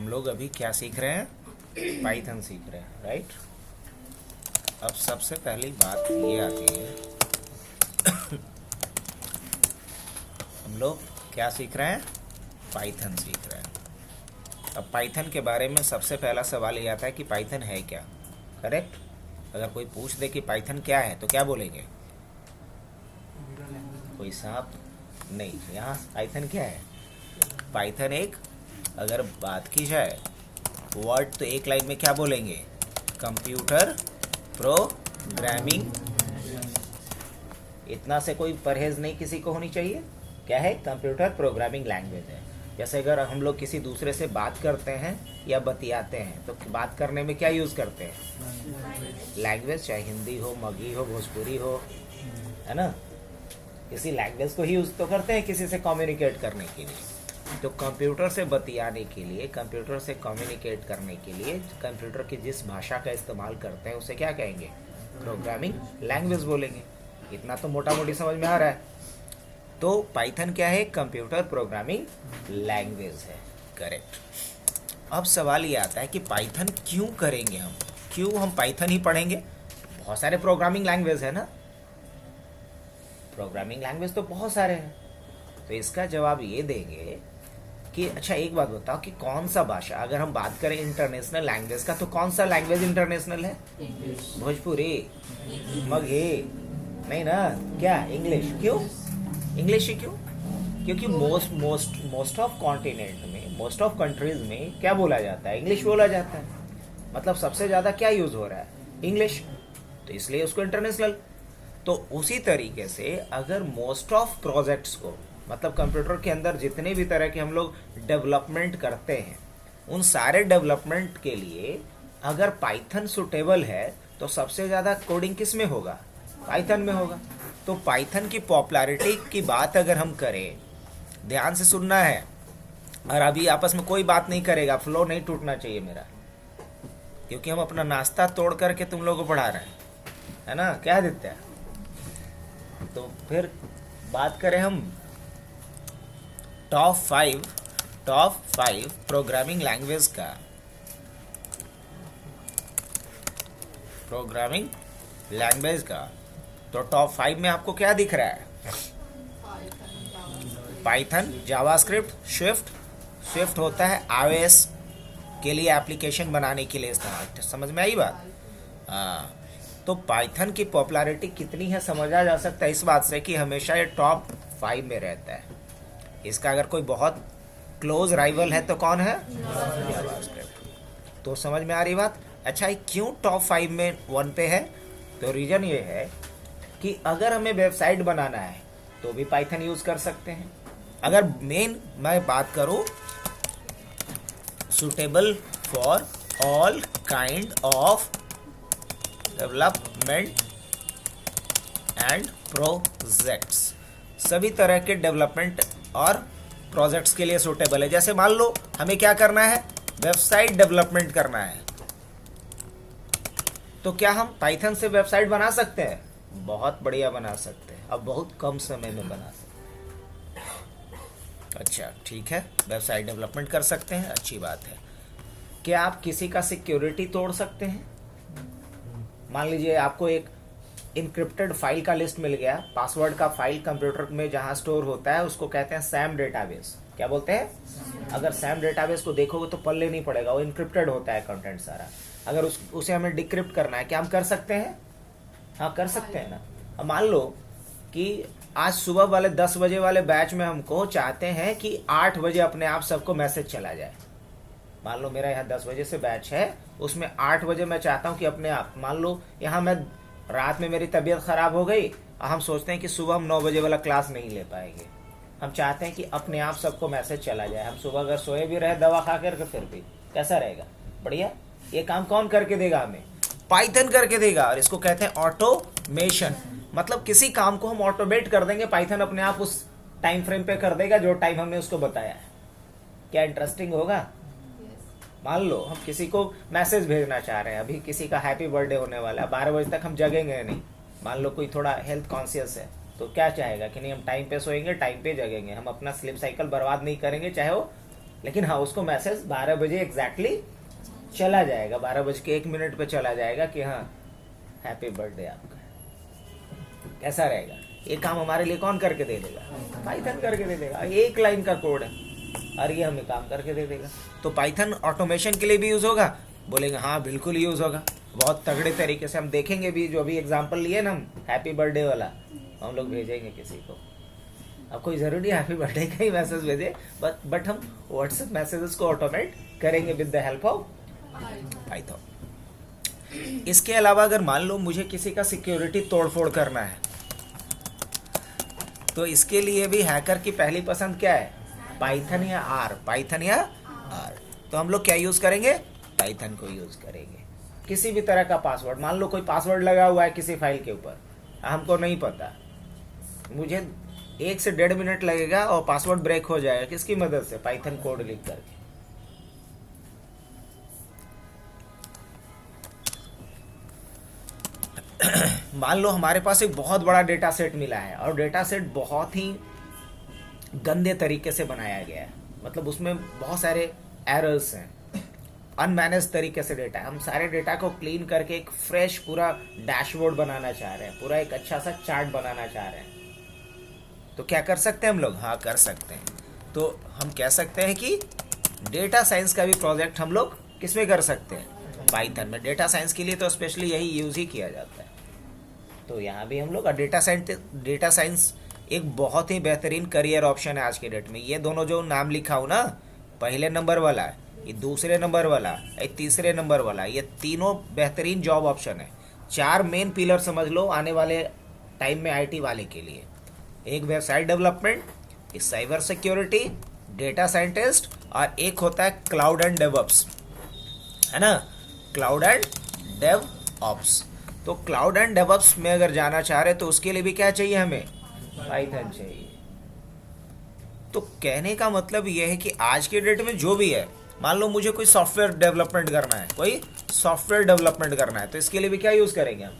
लोग अभी क्या सीख रहे हैं? पाइथन सीख रहे हैं, राइट। अब सबसे पहली बात ये आती है हम लोग क्या सीख रहे हैं? पाइथन सीख रहे हैं। अब पाइथन के बारे में सबसे पहला सवाल ये आता है कि पाइथन है क्या, करेक्ट। अगर कोई पूछ दे कि पाइथन क्या है तो क्या बोलेंगे? कोई सांप नहीं। यहाँ पाइथन क्या है? पाइथन एक, अगर बात की जाए वर्ड तो एक लाइन में क्या बोलेंगे? Computer programming. इतना से कोई परहेज नहीं किसी को होनी चाहिए। क्या है? कंप्यूटर प्रोग्रामिंग लैंग्वेज है। जैसे अगर हम लोग किसी दूसरे से बात करते हैं या बतियाते हैं तो बात करने में क्या यूज़ करते हैं? लैंग्वेज, चाहे हिंदी हो, मगही हो, भोजपुरी हो, है ना। इसी लैंग्वेज को ही यूज़ तो करते हैं किसी से कम्युनिकेट करने के लिए। तो कंप्यूटर से बतियाने के लिए, कंप्यूटर से कम्युनिकेट करने के लिए कंप्यूटर की जिस भाषा का इस्तेमाल करते हैं उसे क्या कहेंगे? प्रोग्रामिंग लैंग्वेज बोलेंगे। इतना तो मोटा मोटी समझ में आ रहा है। तो पाइथन क्या है? कंप्यूटर प्रोग्रामिंग लैंग्वेज है, करेक्ट। अब सवाल ये आता है कि पाइथन क्यों करेंगे हम? क्यों हम पाइथन ही पढ़ेंगे? बहुत सारे प्रोग्रामिंग लैंग्वेज है ना। प्रोग्रामिंग लैंग्वेज तो बहुत सारे हैं। तो इसका जवाब ये देंगे कि अच्छा एक बात बताओ कि कौन सा भाषा, अगर हम बात करें इंटरनेशनल लैंग्वेज का तो कौन सा लैंग्वेज इंटरनेशनल है? भोजपुरी, मगही नहीं ना, क्या इंग्लिश? क्यों इंग्लिश ही क्यों? क्योंकि मोस्ट ऑफ कॉन्टिनेंट में, मोस्ट ऑफ कंट्रीज में क्या बोला जाता है? इंग्लिश बोला जाता है। मतलब सबसे ज़्यादा क्या यूज़ हो रहा है? इंग्लिश। तो इसलिए उसको इंटरनेशनल। तो उसी तरीके से अगर मोस्ट ऑफ प्रोजेक्ट्स को, मतलब कंप्यूटर के अंदर जितने भी तरह के हम लोग डेवलपमेंट करते हैं उन सारे डेवलपमेंट के लिए अगर पाइथन सुटेबल है तो सबसे ज़्यादा कोडिंग किस में होगा? पाइथन में होगा। तो पाइथन की पॉपुलैरिटी की बात अगर हम करें, ध्यान से सुनना है और अभी आपस में कोई बात नहीं करेगा, फ्लो नहीं टूटना चाहिए मेरा, क्योंकि हम अपना नाश्ता तोड़ करके तुम लोगों को पढ़ा रहे हैं, है ना। क्या देते हैं? तो फिर बात करें हम टॉप फाइव प्रोग्रामिंग लैंग्वेज का। प्रोग्रामिंग लैंग्वेज का तो टॉप 5 में आपको क्या दिख रहा है? पाइथन, जावास्क्रिप्ट, स्विफ्ट होता है iOS के लिए एप्लीकेशन बनाने के लिए इस्तेमाल। समझ में आई बात? हाँ। तो पाइथन की पॉपुलैरिटी कितनी है समझा जा सकता है इस बात से कि हमेशा ये टॉप 5 में रहता है। इसका अगर कोई बहुत क्लोज राइवल है तो कौन है? जावास्क्रिप्ट। तो समझ में आ रही बात? अच्छा, ये क्यों टॉप 5 में 1 पे है? तो रीजन ये है कि अगर हमें वेबसाइट बनाना है तो भी पाइथन यूज कर सकते हैं। अगर मेन मैं बात करूं, suitable for all kind of development and projects, सभी तरह के डेवलपमेंट और प्रोजेक्ट्स के लिए सुटेबल है। जैसे मान लो हमें क्या करना है? वेबसाइट डेवलपमेंट करना है, तो क्या हम पाइथन से वेबसाइट बना सकते हैं? बहुत बढ़िया बना सकते हैं, अब बहुत कम समय में बना सकते हैं। अच्छा ठीक है, वेबसाइट डेवलपमेंट कर सकते हैं, अच्छी बात है। क्या आप किसी का सिक्योरिटी तोड़ सकते हैं? मान लीजिए आपको एक इनक्रिप्टेड फाइल का लिस्ट मिल गया, पासवर्ड का फाइल कंप्यूटर में जहां स्टोर होता है उसको कहते हैं सैम डेटाबेस। क्या बोलते हैं? अगर सैम डेटाबेस को देखोगे तो पल्ले नहीं पड़ेगा, वो इनक्रिप्टेड होता है कंटेंट सारा। अगर उसे हमें डिक्रिप्ट करना है, क्या हम कर सकते हैं? हाँ कर सकते हैं ना। अब मान लो कि आज सुबह वाले 10 बजे वाले बैच में हमको चाहते हैं कि 8 बजे अपने आप सबको मैसेज चला जाए। मान लो मेरा यहाँ 10 बजे से बैच है, उसमें 8 बजे मैं चाहता हूँ कि अपने आप, मान लो यहाँ मैं रात में मेरी तबीयत खराब हो गई, हम सोचते हैं कि सुबह हम 9 बजे वाला क्लास नहीं ले पाएंगे। हम चाहते हैं कि अपने आप सबको मैसेज चला जाए। हम सुबह अगर सोए भी रहे दवा खा कर फिर भी कैसा रहेगा? बढ़िया। ये काम कौन करके देगा? हमें पाइथन करके देगा, और इसको कहते हैं ऑटोमेशन। मतलब किसी काम को हम ऑटोमेट कर देंगे, पाइथन अपने आप उस टाइम फ्रेम पे कर देगा जो टाइम हमने उसको बताया है। क्या इंटरेस्टिंग होगा? मान लो हम किसी को मैसेज भेजना चाह रहे हैं, अभी किसी का हैप्पी बर्थडे होने वाला है, 12 बजे तक हम जगेंगे नहीं। मान लो कोई थोड़ा हेल्थ कॉन्शियस है तो क्या चाहेगा कि नहीं हम टाइम पे सोएंगे, टाइम पे जगेंगे, हम अपना स्लीप साइकिल बर्बाद नहीं करेंगे, चाहे वो लेकिन हाँ उसको मैसेज 12 बजे एग्जैक्टली चला जाएगा, 12:01 पे चला जाएगा कि हाँ हैप्पी बर्थडे आपका। कैसा रहेगा? ये काम हमारे लिए कौन करके दे देगा? पाइथन करके दे देगा। एक लाइन का कोड है और ये हमें काम करके दे देगा। तो पाइथन ऑटोमेशन के लिए भी यूज होगा? बोलेंगे हाँ बिल्कुल यूज होगा, बहुत तगड़े तरीके से। हम देखेंगे भी, जो अभी एग्जांपल लिए ना हम हैप्पी बर्थडे वाला, हम लोग भेजेंगे किसी को। अब कोई जरूरी हैप्पी बर्थडे का ही मैसेज भेजे, बट हम व्हाट्सएप मैसेजेस को ऑटोमेट करेंगे with the help of Python. इसके अलावा अगर मान लो मुझे किसी का सिक्योरिटी तोड़फोड़ करना है, तो इसके लिए भी हैकर की पहली पसंद क्या है? पाइथन या आर, पाइथन या आर। तो हम लोग क्या यूज करेंगे? पाइथन को यूज करेंगे। किसी भी तरह का पासवर्ड, मान लो कोई पासवर्ड लगा हुआ है किसी फाइल के ऊपर, हमको नहीं पता, मुझे 1 से 1.5 मिनट लगेगा और पासवर्ड ब्रेक हो जाएगा। किसकी मदद से? पाइथन कोड लिख करके। मान लो हमारे पास एक बहुत बड़ा डेटा सेट मिला है और डेटा सेट बहुत ही गंदे तरीके से बनाया गया है, मतलब उसमें बहुत सारे एरर्स हैं, अनमैनेज तरीके से डेटा है। हम सारे डेटा को क्लीन करके एक फ्रेश पूरा डैशबोर्ड बनाना चाह रहे हैं, पूरा एक अच्छा सा चार्ट बनाना चाह रहे हैं। तो क्या कर सकते हैं हम लोग? हाँ कर सकते हैं। तो हम कह सकते हैं कि डेटा साइंस का भी प्रोजेक्ट हम लोग किस में कर सकते हैं? पाइथन में। डेटा साइंस के लिए तो स्पेशली यही यूज ही किया जाता है। तो यहाँ भी हम लोग डेटा साइंस एक बहुत ही बेहतरीन करियर ऑप्शन है आज के डेट में। ये दोनों जो नाम लिखा हूँ ना, पहले नंबर वाला, ये दूसरे नंबर वाला, ये तीसरे नंबर वाला, ये तीनों बेहतरीन जॉब ऑप्शन है। 4 मेन पिलर समझ लो आने वाले टाइम में आईटी वाले के लिए। एक वेबसाइट डेवलपमेंट, एक साइबर सिक्योरिटी, डेटा साइंटिस्ट, और एक होता है क्लाउड एंड डेवऑप्स, है ना, क्लाउड एंड डेवऑप्स। तो क्लाउड एंड डेवऑप्स में अगर जाना चाह रहे तो उसके लिए भी क्या चाहिए हमें? पाइथन चाहिए। तो कहने का मतलब यह है कि आज के डेट में जो भी है, मान लो मुझे कोई सॉफ्टवेयर डेवलपमेंट करना है, कोई सॉफ्टवेयर डेवलपमेंट करना है, तो इसके लिए भी क्या यूज करेंगे हम?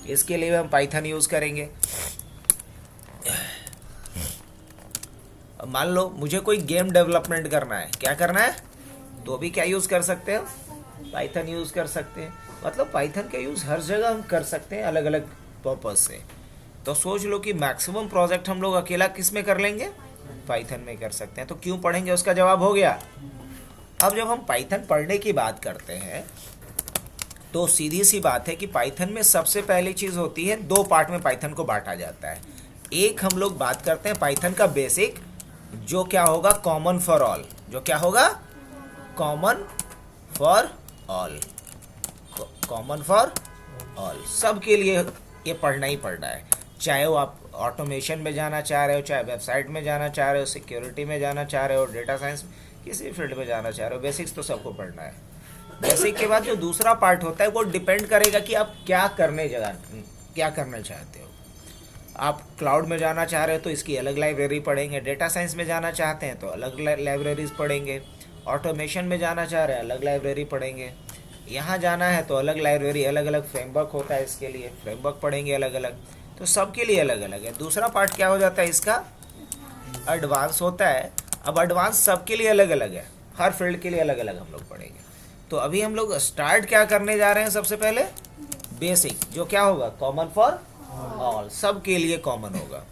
इसके लिए भी हम पाइथन यूज करेंगे। मान लो मुझे कोई गेम डेवलपमेंट करना है, क्या करना है, तो भी क्या यूज कर सकते हैं? पाइथन यूज कर सकते हैं। मतलब पाइथन का यूज हर जगह हम कर सकते हैं अलग अलग पर्पज से। तो सोच लो कि मैक्सिमम प्रोजेक्ट हम लोग अकेला किस में कर लेंगे? पाइथन में कर सकते हैं। तो क्यों पढ़ेंगे, उसका जवाब हो गया। अब जब हम पाइथन पढ़ने की बात करते हैं तो सीधी सी बात है कि पाइथन में सबसे पहली चीज होती है, 2 पार्ट में पाइथन को बांटा जाता है। एक हम लोग बात करते हैं पाइथन का बेसिक, जो क्या होगा? Common for all. जो क्या होगा? Common for all. Common for all, सबके लिए ये पढ़ना ही पढ़ना है। चाहे वो आप ऑटोमेशन में जाना चाह रहे हो, चाहे वेबसाइट में जाना चाह रहे हो, सिक्योरिटी में जाना चाह रहे हो, डेटा साइंस किसी फील्ड में जाना चाह रहे हो, बेसिक्स तो सबको पढ़ना है। बेसिक के बाद जो दूसरा पार्ट होता है वो डिपेंड करेगा कि आप क्या करना चाहते हो। आप क्लाउड में जाना चाह रहे हो तो इसकी अलग लाइब्रेरी पढ़ेंगे, डेटा साइंस में जाना चाहते हैं तो अलग लाइब्रेरीज पढ़ेंगे, ऑटोमेशन में जाना चाह रहे हैं अलग लाइब्रेरी पढ़ेंगे, यहाँ जाना है तो अलग लाइब्रेरी, अलग अलग फ्रेमवर्क होता है इसके लिए, फ्रेमवर्क पढ़ेंगे अलग अलग। तो सबके लिए अलग अलग है। दूसरा पार्ट क्या हो जाता है इसका? एडवांस होता है। अब एडवांस सबके लिए अलग अलग है, हर फील्ड के लिए अलग अलग हम लोग पढ़ेंगे। तो अभी हम लोग स्टार्ट क्या करने जा रहे हैं? सबसे पहले बेसिक, जो क्या होगा? कॉमन फॉर ऑल, सबके लिए कॉमन होगा।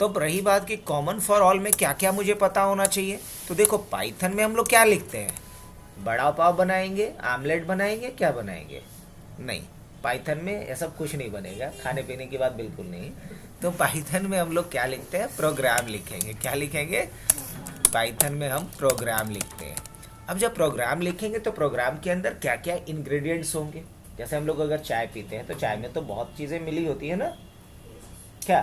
तो रही बात कि कॉमन फॉर ऑल में क्या क्या मुझे पता होना चाहिए, तो देखो पाइथन में हम लोग क्या लिखते हैं? बड़ा पाव बनाएंगे, आमलेट बनाएंगे, क्या बनाएंगे? नहीं, पाइथन में ये सब कुछ नहीं बनेगा, खाने पीने की बात बिल्कुल नहीं। तो पाइथन में हम लोग क्या लिखते हैं? प्रोग्राम लिखेंगे। क्या लिखेंगे? पाइथन में हम प्रोग्राम लिखते हैं। अब जब प्रोग्राम लिखेंगे तो प्रोग्राम के अंदर क्या क्या इंग्रेडिएंट्स होंगे? जैसे हम लोग अगर चाय पीते हैं तो चाय में तो बहुत चीज़ें मिली होती है ना, क्या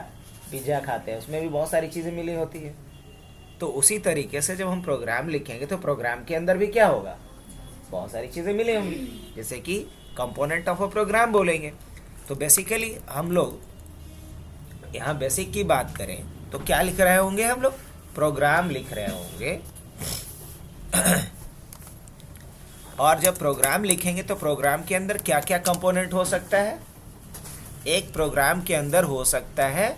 पिज्ज़ा खाते हैं उसमें भी बहुत सारी चीज़ें मिली होती है। तो उसी तरीके से जब हम प्रोग्राम लिखेंगे तो प्रोग्राम के अंदर भी क्या होगा? बहुत सारी चीज़ें मिली होंगी, जैसे कि कंपोनेंट ऑफ अ प्रोग्राम बोलेंगे। तो बेसिकली हम लोग यहाँ बेसिक की बात करें तो क्या लिख रहे होंगे? हम लोग प्रोग्राम लिख रहे होंगे। और जब प्रोग्राम लिखेंगे तो प्रोग्राम के अंदर क्या क्या कंपोनेंट हो सकता है? एक प्रोग्राम के अंदर हो सकता है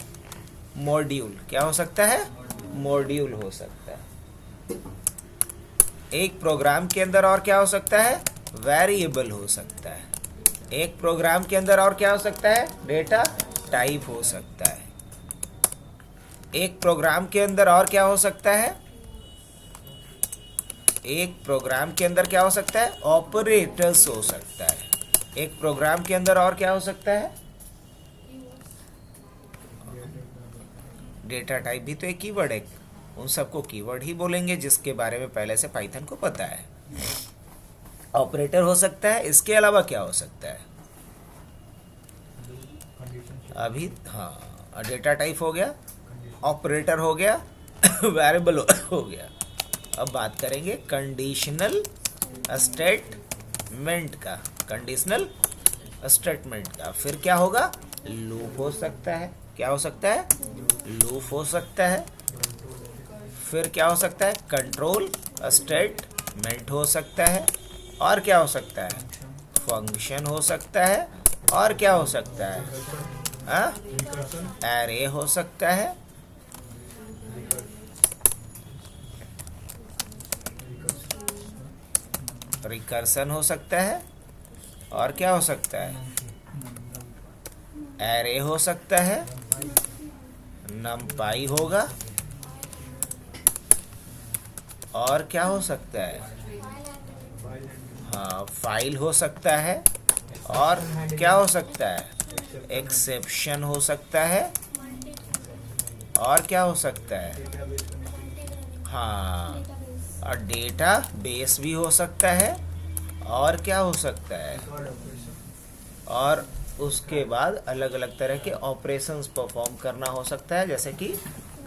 मॉड्यूल। क्या हो सकता है? मॉड्यूल हो सकता है। एक प्रोग्राम के अंदर और क्या हो सकता है, वेरिएबल हो सकता है। एक प्रोग्राम के अंदर और क्या हो सकता है, डेटा टाइप हो सकता है। एक प्रोग्राम के अंदर और क्या हो सकता है, एक प्रोग्राम के अंदर क्या हो सकता है, ऑपरेटर्स हो सकता है। एक प्रोग्राम के अंदर और क्या हो सकता है, डेटा टाइप भी तो एक कीवर्ड है, उन सबको कीवर्ड ही बोलेंगे जिसके बारे में पहले से पाइथन को पता है। ऑपरेटर हो सकता है, इसके अलावा क्या हो सकता है, अभी हाँ डेटा टाइप हो गया, ऑपरेटर हो गया, वेरिएबल हो गया। अब बात करेंगे कंडीशनल स्टेटमेंट का, कंडीशनल स्टेटमेंट का। फिर क्या होगा, लूप हो सकता है, क्या हो सकता है, लूप हो सकता है। फिर क्या हो सकता है, कंट्रोल स्टेटमेंट हो सकता है। और क्या हो सकता है, फंक्शन हो सकता है। और क्या हो सकता है, एरे हो सकता है। रिकर्सन हो सकता है। और क्या हो सकता है, एरे हो सकता है, नमपाई होगा। और क्या हो सकता है, हाँ फाइल हो सकता है। और क्या हो सकता है, एक्सेप्शन हो सकता है। और क्या हो सकता है, हाँ और डेटा बेस भी हो सकता है। और क्या हो सकता है, और उसके बाद अलग अलग तरह के ऑपरेशंस परफॉर्म करना हो सकता है, जैसे कि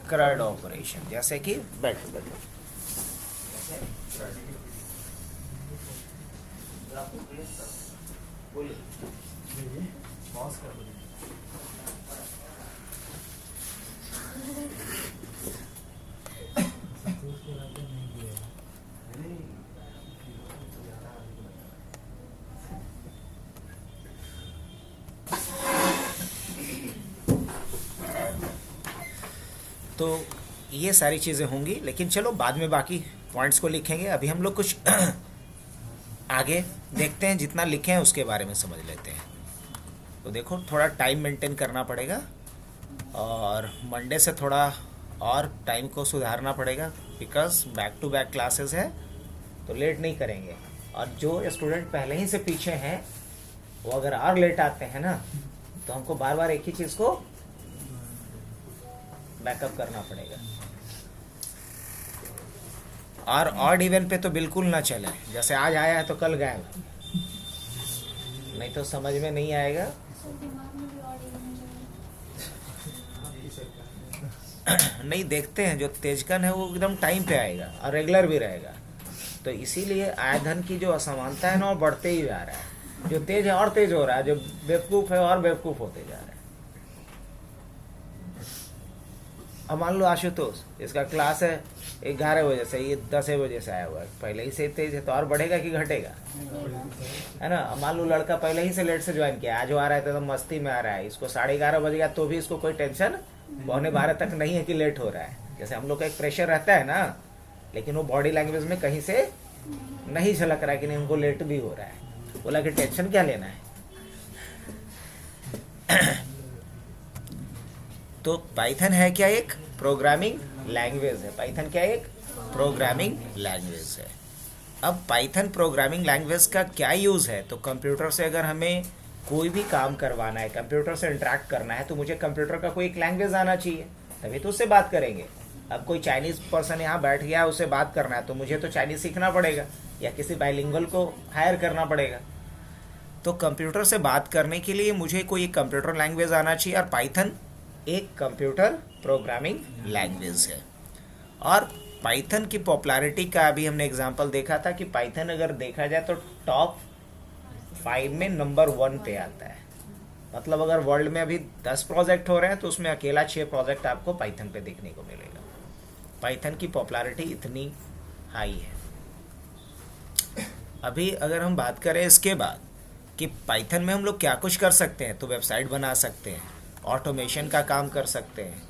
CRUD ऑपरेशन, जैसे कि बैठ तो ये सारी चीज़ें होंगी, लेकिन चलो बाद में बाकी पॉइंट्स को लिखेंगे। अभी हम लोग कुछ आगे देखते हैं, जितना लिखे हैं उसके बारे में समझ लेते हैं। तो देखो थोड़ा टाइम मेंटेन करना पड़ेगा, और मंडे से थोड़ा और टाइम को सुधारना पड़ेगा, because back to back classes है, तो लेट नहीं करेंगे। और जो स्टूडेंट पहले ही से पीछे हैं वो अगर और लेट आते हैं ना, तो हमको बार बार एक ही चीज़ को बैकअप करना पड़ेगा। और ऑड इवन पे तो बिल्कुल ना चले, जैसे आज आया है तो कल गायब, नहीं तो समझ में नहीं आएगा। नहीं, देखते हैं जो तेजकन है वो एकदम टाइम पे आएगा और रेगुलर भी रहेगा। तो इसीलिए आय धन की जो असमानता है ना, वो बढ़ते ही जा रहा है। जो तेज है और तेज हो रहा है, जो बेवकूफ़ है और बेवकूफ़ होते जा रहा है। अब मान लो आशुतोष, इसका क्लास है 11 बजे से, ये 10 बजे से आया हुआ है, पहले ही से तेज है, तो और बढ़ेगा कि घटेगा, है ना। मान लो लड़का पहले ही से लेट से ज्वाइन किया, आज वो आ रहा है तो मस्ती में आ रहा है, इसको 11:30 बजेगा तो भी इसको कोई टेंशन 11:45 तक नहीं है कि लेट हो रहा है। जैसे हम लोग का एक प्रेशर रहता है ना, लेकिन वो बॉडी लैंग्वेज में कहीं से नहीं झलक रहा है कि नहीं हमको लेट भी हो रहा है। बोला कि टेंशन क्या लेना है। तो पाइथन है क्या, एक प्रोग्रामिंग लैंग्वेज है। पाइथन क्या एक प्रोग्रामिंग लैंग्वेज है। अब पाइथन प्रोग्रामिंग लैंग्वेज का क्या यूज़ है, तो कंप्यूटर से अगर हमें कोई भी काम करवाना है, कंप्यूटर से इंटरेक्ट करना है, तो मुझे कंप्यूटर का कोई एक लैंग्वेज आना चाहिए, तभी तो उससे बात करेंगे। अब कोई चाइनीज़ पर्सन यहाँ बैठ गया, उससे बात करना है, तो मुझे तो चाइनीज़ सीखना पड़ेगा या किसी बाइलिंगुअल को हायर करना पड़ेगा। तो कंप्यूटर से बात करने के लिए मुझे कोई एक कंप्यूटर लैंग्वेज आना चाहिए, और पाइथन एक कंप्यूटर प्रोग्रामिंग लैंग्वेज है। और पाइथन की पॉपुलैरिटी का अभी हमने एग्जांपल देखा था कि पाइथन अगर देखा जाए तो टॉप 5 में नंबर 1 पे आता है। मतलब अगर वर्ल्ड में अभी 10 प्रोजेक्ट हो रहे हैं तो उसमें अकेला 6 प्रोजेक्ट आपको पाइथन पे देखने को मिलेगा। पाइथन की पॉपुलैरिटी इतनी हाई है। अभी अगर हम बात करें इसके बाद कि पाइथन में हम लोग क्या कुछ कर सकते हैं, तो वेबसाइट बना सकते हैं, ऑटोमेशन का काम कर सकते हैं,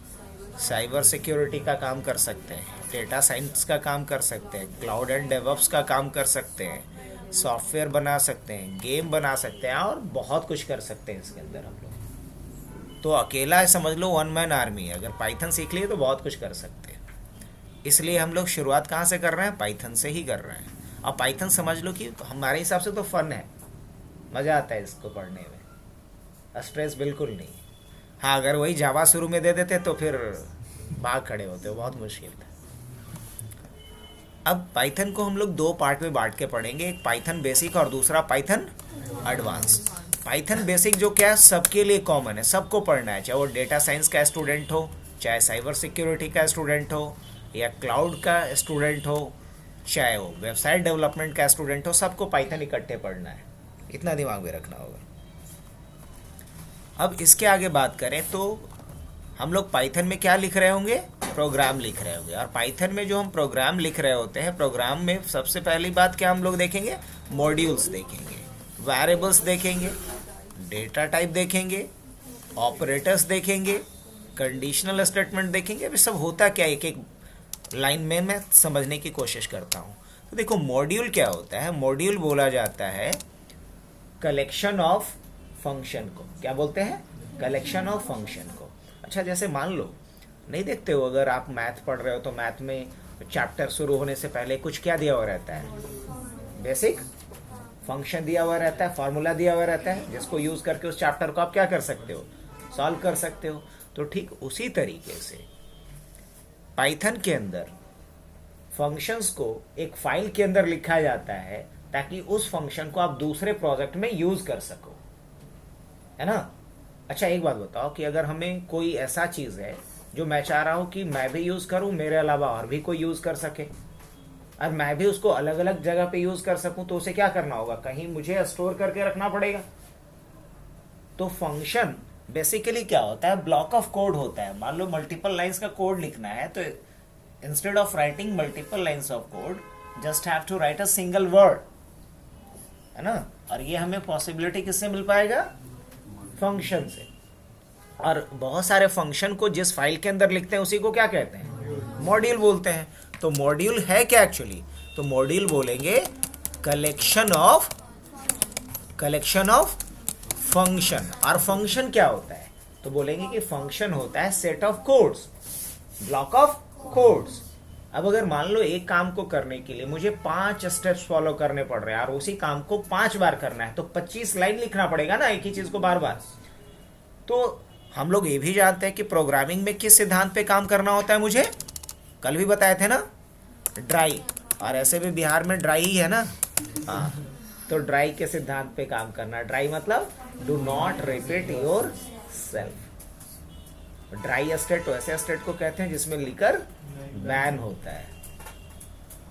साइबर सिक्योरिटी का काम कर सकते हैं, डेटा साइंस का काम कर सकते हैं, क्लाउड एंड डेवऑप्स का काम कर सकते हैं, सॉफ्टवेयर बना सकते हैं, गेम बना सकते हैं और बहुत कुछ कर सकते हैं इसके अंदर हम लोग। तो अकेला समझ लो वन मैन आर्मी है। अगर पाइथन सीख लिए तो बहुत कुछ कर सकते हैं। इसलिए हम लोग शुरुआत कहाँ से कर रहे हैं? पाइथन से ही कर रहे हैं। अब पाइथन समझ लो कि हमारे हिसाब से तो फन है, मज़ा आता है इसको पढ़ने में, स्ट्रेस बिल्कुल नहीं। हाँ, अगर वही जावा शुरू में दे देते तो फिर भाग खड़े होते, बहुत मुश्किल था। अब पाइथन को हम लोग दो पार्ट में बांट के पढ़ेंगे, एक पाइथन बेसिक और दूसरा पाइथन एडवांस। पाइथन बेसिक जो क्या है, सबके लिए कॉमन है, सबको पढ़ना है, चाहे वो डेटा साइंस का स्टूडेंट हो, चाहे साइबर सिक्योरिटी का स्टूडेंट हो, या क्लाउड का स्टूडेंट हो, चाहे वो वेबसाइट डेवलपमेंट का स्टूडेंट हो, सबको पाइथन इकट्ठे पढ़ना है। इतना दिमाग में रखना होगा। अब इसके आगे बात करें तो हम लोग पाइथन में क्या लिख रहे होंगे? प्रोग्राम लिख रहे होंगे। और पाइथन में जो हम प्रोग्राम लिख रहे होते हैं, प्रोग्राम में सबसे पहली बात क्या हम लोग देखेंगे? मॉड्यूल्स देखेंगे, वेरिएबल्स देखेंगे, डेटा टाइप देखेंगे, ऑपरेटर्स देखेंगे, कंडीशनल स्टेटमेंट देखेंगे। अभी सब होता क्या, एक एक लाइन में मैं समझने की कोशिश करता हूँ। तो देखो, मॉड्यूल क्या होता है? मॉड्यूल बोला जाता है कलेक्शन ऑफ फंक्शन को। क्या बोलते हैं? कलेक्शन ऑफ फंक्शन को। अच्छा, जैसे मान लो, नहीं देखते हो, अगर आप मैथ पढ़ रहे हो तो मैथ में चैप्टर शुरू होने से पहले कुछ क्या दिया हुआ रहता है? बेसिक फंक्शन दिया हुआ रहता है, फार्मूला दिया हुआ रहता है, जिसको यूज करके उस चैप्टर को आप क्या कर सकते हो? सॉल्व कर सकते हो। तो ठीक उसी तरीके से पाइथन के अंदर फंक्शंस को एक फाइल के अंदर लिखा जाता है ताकि उस फंक्शन को आप दूसरे प्रोजेक्ट में यूज कर सको, है ना? अच्छा, एक बात बताओ कि अगर हमें कोई ऐसा चीज है जो मैं चाह रहा हूं कि मैं भी यूज करूं, मेरे अलावा और भी कोई यूज कर सके, और मैं भी उसको अलग अलग जगह पे यूज कर सकूं, तो उसे क्या करना होगा? कहीं मुझे स्टोर करके रखना पड़ेगा। तो फंक्शन बेसिकली क्या होता है? ब्लॉक ऑफ कोड होता है। मान लो मल्टीपल लाइंस का कोड लिखना है, तो instead of writing multiple lines of code, just have to write a single word, है ना? और ये हमें पॉसिबिलिटी किससे मिल पाएगा? फंक्शन से। और बहुत सारे फंक्शन को जिस फाइल के अंदर लिखते हैं उसी को क्या कहते हैं? मॉड्यूल बोलते हैं। तो मॉड्यूल है क्या एक्चुअली? तो मॉड्यूल बोलेंगे कलेक्शन ऑफ फंक्शन। और फंक्शन क्या होता है? तो बोलेंगे कि फंक्शन होता है set of codes, block of codes. अब अगर मान लो एक काम को करने के लिए मुझे 5 स्टेप्स फॉलो करने पड़ रहे हैं और उसी काम को 5 बार करना है, तो 25 लाइन लिखना पड़ेगा ना, एक ही चीज को बार बार। तो हम लोग ये भी जानते हैं कि प्रोग्रामिंग में किस सिद्धांत पे काम करना होता है, मुझे कल भी बताए थे ना, ड्राई। और ऐसे भी बिहार में ड्राई ही है ना। हाँ, तो ड्राई के सिद्धांत पे काम करना। ड्राई मतलब do not repeat your self. Dry state ऐसे स्टेट को कहते हैं जिसमें लिकर बैन होता है।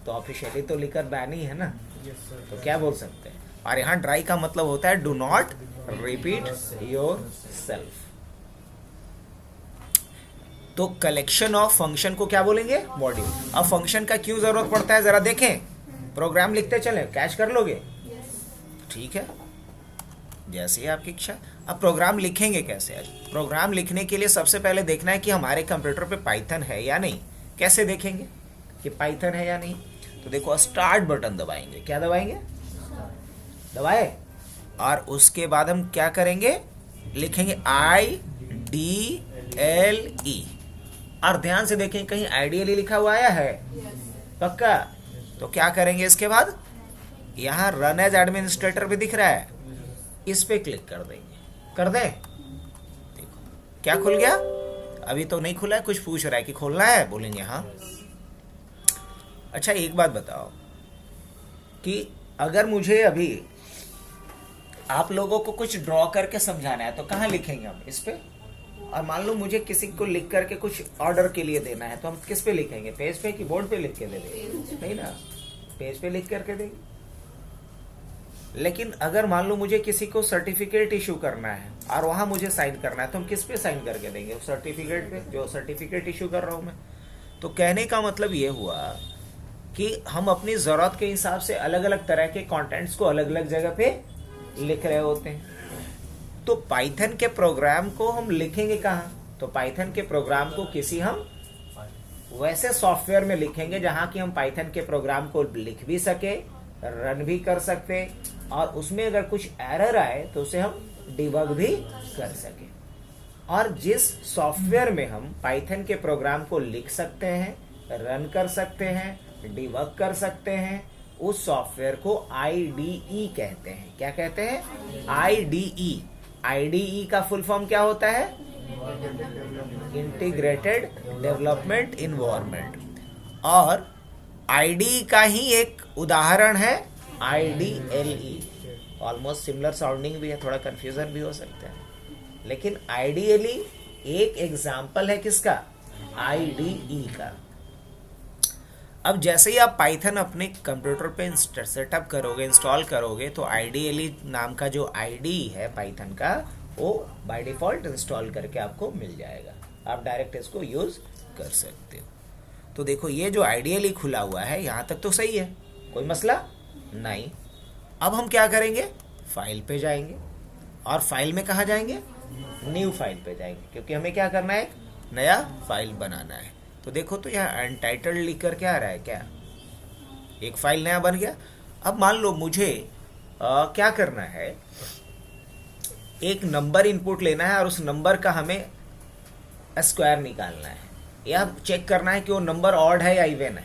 तो ऑफिशियली तो लिकर बैन ही है ना, तो क्या बोल सकते हैं? और यहाँ ड्राई का मतलब होता है do not repeat your self. तो कलेक्शन ऑफ फंक्शन को क्या बोलेंगे? मॉड्यूल। अब फंक्शन का क्यों जरूरत पड़ता है जरा देखें। प्रोग्राम लिखते चले, कैच कर लोगे? ठीक है, जैसे ही आपकी इच्छा। अब प्रोग्राम लिखेंगे कैसे? आज प्रोग्राम लिखने के लिए सबसे पहले देखना है कि हमारे कंप्यूटर पे पाइथन है या नहीं। कैसे देखेंगे कि पाइथन है या नहीं? तो देखो, स्टार्ट बटन दबाएंगे। क्या दबाएंगे? दबाए, और उसके बाद हम क्या करेंगे? लिखेंगे IDLE। और ध्यान से देखें, कहीं IDLE लिखा हुआ आया है? पक्का? तो क्या करेंगे इसके बाद? यहाँ रन एज एडमिनिस्ट्रेटर भी दिख रहा है, इस पे क्लिक कर देंगे। कर दें? देखो क्या खुल गया। अभी तो नहीं खुला है, कुछ पूछ रहा है कि खोलना है, बोलेंगे हाँ। अच्छा, एक बात बताओ कि अगर मुझे अभी आप लोगों को कुछ ड्रॉ करके समझाना है तो कहाँ लिखेंगे हम? इस पे। और मान लो मुझे किसी को लिख करके कुछ ऑर्डर के लिए देना है तो हम किस पे लिखेंगे? पेज पे कि बोर्ड पे लिख के दे देंगे? नहीं ना, पेज पे लिख करके देंगे। लेकिन अगर मान लो मुझे किसी को सर्टिफिकेट इशू करना है और वहां मुझे साइन करना है तो हम किस पे साइन करके देंगे? उस सर्टिफिकेट पे, जो सर्टिफिकेट इशू कर रहा हूं मैं। तो कहने का मतलब ये हुआ कि हम अपनी जरूरत के हिसाब से अलग अलग तरह के कंटेंट्स को अलग अलग जगह पे लिख रहे होते हैं। तो पाइथन के प्रोग्राम को हम लिखेंगे कहाँ? तो पाइथन के प्रोग्राम को किसी हम वैसे सॉफ्टवेयर में लिखेंगे जहां कि हम पाइथन के प्रोग्राम को लिख भी सके, रन भी कर सकते, और उसमें अगर कुछ एरर आए तो उसे हम डिबग भी कर सके। और जिस सॉफ्टवेयर में हम पाइथन के प्रोग्राम को लिख सकते हैं, रन कर सकते हैं, डिबग कर सकते हैं, उस सॉफ्टवेयर को IDE कहते हैं। क्या कहते हैं? IDE। IDE का फुल फॉर्म क्या होता है? Integrated development environment. और IDE का ही एक उदाहरण है IDLE। ऑलमोस्ट सिमिलर साउंडिंग भी है, थोड़ा कंफ्यूजन भी हो सकता है, लेकिन IDLE एक एग्जाम्पल है किसका? IDE का। अब जैसे ही आप पाइथन अपने कंप्यूटर पे सेटअप करोगे, इंस्टॉल करोगे, तो IDLE नाम का जो IDE है पाइथन का, वो बाय डिफॉल्ट इंस्टॉल करके आपको मिल जाएगा। आप डायरेक्ट इसको यूज कर सकते हो। तो देखो ये जो IDLE खुला हुआ है, यहाँ तक तो सही है, कोई मसला नहीं। अब हम क्या करेंगे? फाइल पे जाएंगे, और फाइल में कहाँ जाएंगे? न्यू फाइल पे जाएंगे, क्योंकि हमें क्या करना है? नया फाइल बनाना है। तो देखो तो यहाँ अनटाइटल्ड लिख कर क्या आ रहा है? क्या एक फाइल नया बन गया। अब मान लो मुझे क्या करना है, एक नंबर इनपुट लेना है और उस नंबर का हमें स्क्वायर निकालना है, या चेक करना है कि वो नंबर ऑड है या इवन है।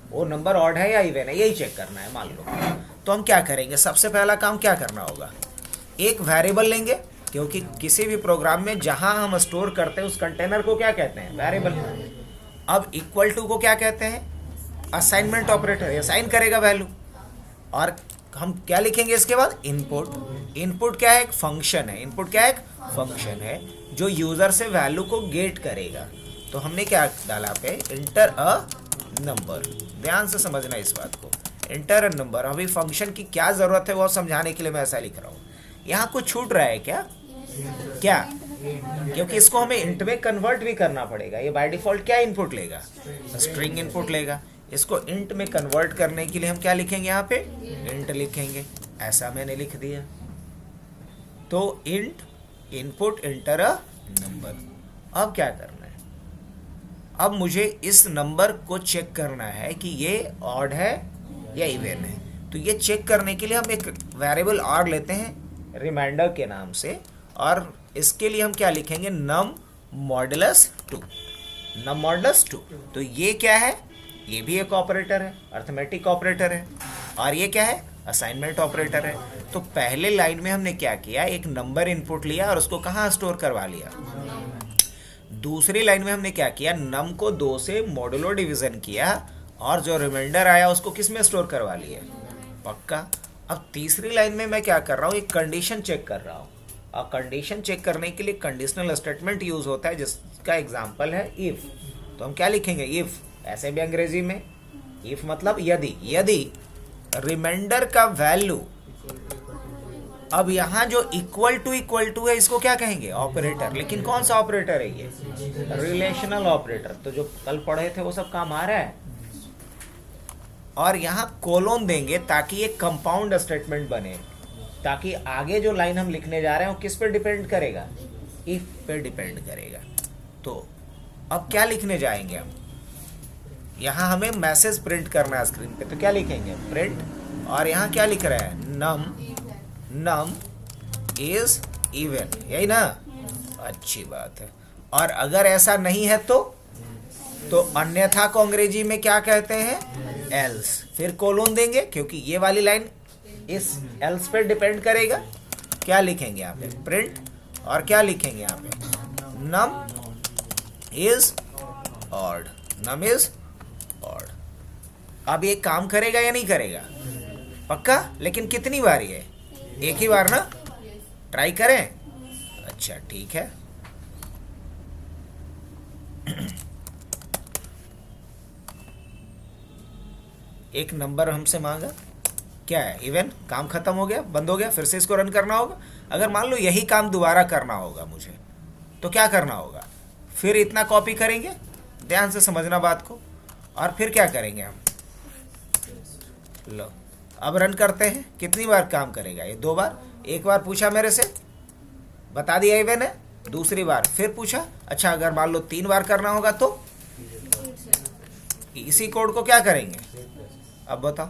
वो नंबर ऑड है या इवन है, यही चेक करना है मान लो। तो हम क्या करेंगे? सबसे पहला काम क्या करना होगा? एक वेरिएबल लेंगे, क्योंकि किसी भी प्रोग्राम में जहां हम स्टोर करते हैं उस कंटेनर को क्या कहते हैं? वेरिएबल। अब इक्वल टू को क्या कहते हैं? असाइनमेंट ऑपरेटर, असाइन करेगा वैल्यू। और हम क्या लिखेंगे इसके बाद? इनपुट। इनपुट क्या है? एक फंक्शन है। इनपुट क्या है? एक फंक्शन है जो यूजर से वैल्यू को गेट करेगा। तो हमने क्या डाला पे? Inter a number. ध्यान से समझना इस बात को, इंटर अ नंबर। अभी फंक्शन की क्या जरूरत है वो समझाने के लिए मैं ऐसा लिख रहा हूँ। यहाँ कुछ छूट रहा है क्या? क्या? क्योंकि इसको हमें इंट में कन्वर्ट भी करना पड़ेगा। ये बाय डिफॉल्ट क्या इनपुट लेगा? स्ट्रिंग इनपुट लेगा। इसको इंट में कन्वर्ट करने के लिए हम क्या लिखेंगे? यहाँ पे इंट लिखेंगे। ऐसा मैंने लिख दिया। तो int input inter a number. अब क्या करना है? अब मुझे इस नंबर को चेक करना है कि ये ऑड है या इवन है। तो ये चेक करने के लिए हम एक वेरिएबल और लेते हैं रिमाइंडर के नाम से, और इसके लिए हम क्या लिखेंगे? नम मॉडुलस 2। नम मॉडुलस 2। तो ये क्या है? ये भी एक ऑपरेटर है, अर्थमेटिक ऑपरेटर है। और ये क्या है? असाइनमेंट ऑपरेटर है। तो पहले लाइन में हमने क्या किया? एक नंबर इनपुट लिया और उसको कहाँ स्टोर करवा लिया? दूसरी लाइन में हमने क्या किया? नम को 2 से मॉडुलो डिवीजन किया, और जो रिमाइंडर आया उसको किस में स्टोर करवा लिया? पक्का। अब तीसरी लाइन में मैं क्या कर रहा हूँ? एक कंडीशन चेक कर रहा हूँ। और कंडीशन चेक करने के लिए कंडीशनल स्टेटमेंट यूज होता है, जिसका एग्जांपल है इफ। तो हम क्या लिखेंगे? इफ। ऐसे भी अंग्रेजी में इफ मतलब यदि। यदि रिमाइंडर का वैल्यू, अब यहाँ जो इक्वल टू है इसको क्या कहेंगे? ऑपरेटर। लेकिन कौन सा ऑपरेटर है ये? Relational operator. तो जो कल पढ़े थे वो सब काम आ रहा है। और यहाँ कोलोन देंगे ताकि एक कंपाउंड स्टेटमेंट बने, ताकि आगे जो लाइन हम लिखने जा रहे हैं वो किस पे डिपेंड करेगा? इफ पे डिपेंड करेगा। तो अब क्या लिखने जाएंगे हम? यहाँ हमें मैसेज प्रिंट करना है स्क्रीन पे, तो क्या लिखेंगे? प्रिंट। और यहाँ क्या लिख रहा है? नम इज इवन, यही ना? अच्छी बात है। और अगर ऐसा नहीं है तो अन्यथा को अंग्रेजी में क्या कहते हैं? एल्स। फिर कोलोन देंगे, क्योंकि ये वाली लाइन इस एल्स पे डिपेंड करेगा। क्या लिखेंगे यहाँ पे? प्रिंट। और क्या लिखेंगे यहाँ पे? Num is odd. Num is odd. अब ये काम करेगा या नहीं करेगा? पक्का। लेकिन कितनी बार? ये एक ही बार ना? ट्राई करें। अच्छा ठीक है। एक नंबर हमसे मांगा, क्या है? इवन। काम खत्म हो गया, बंद हो गया। फिर से इसको रन करना होगा। अगर मान लो यही काम दोबारा करना होगा मुझे, तो क्या करना होगा? फिर इतना कॉपी करेंगे, ध्यान से समझना बात को। और फिर क्या करेंगे हम? लो अब रन करते हैं। कितनी बार काम करेगा ये? 2 बार। एक बार पूछा मेरे से, बता दिया इवन है। दूसरी बार फिर पूछा। अच्छा अगर मान लो 3 बार करना होगा तो इसी कोड को क्या करेंगे? अब बताओ,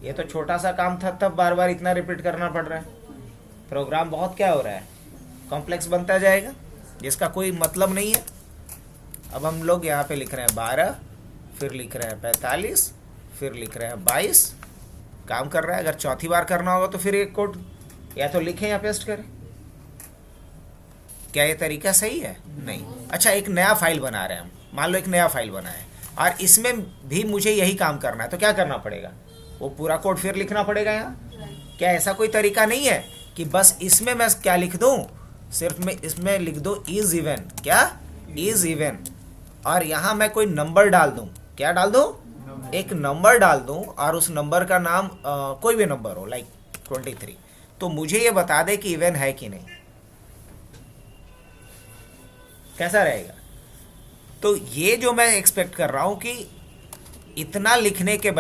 ये तो छोटा सा काम था, तब बार बार इतना रिपीट करना पड़ रहा है। प्रोग्राम बहुत क्या हो रहा है, कॉम्प्लेक्स बनता जाएगा जिसका कोई मतलब नहीं है। अब हम लोग यहाँ पे लिख रहे हैं 12, फिर लिख रहे हैं 45, फिर लिख रहे हैं 22, काम कर रहा है। अगर चौथी बार करना होगा तो फिर एक कोड या तो लिखें या पेस्ट करें। क्या ये तरीका सही है? नहीं। अच्छा, एक नया फाइल बना रहे हैं हम, मान लो एक नया फाइल बना है और इसमें भी मुझे यही काम करना है, तो क्या करना पड़ेगा? वो पूरा कोड फिर लिखना पड़ेगा यहाँ? क्या ऐसा कोई तरीका नहीं है कि बस इसमें मैं क्या लिख दूँ, सिर्फ मैं इसमें लिख दूँ इज इवन, क्या इज इवन, और यहाँ मैं कोई नंबर डाल दूँ, क्या डाल दूँ, एक नंबर डाल दूँ और उस नंबर का नाम कोई भी नंबर हो, लाइक 23, तो मुझे ये बता दे कि इवन है कि नहीं। कैसा रहेगा? तो ये जो मैं एक्सपेक्ट कर रहा हूं कि इतना लिखने के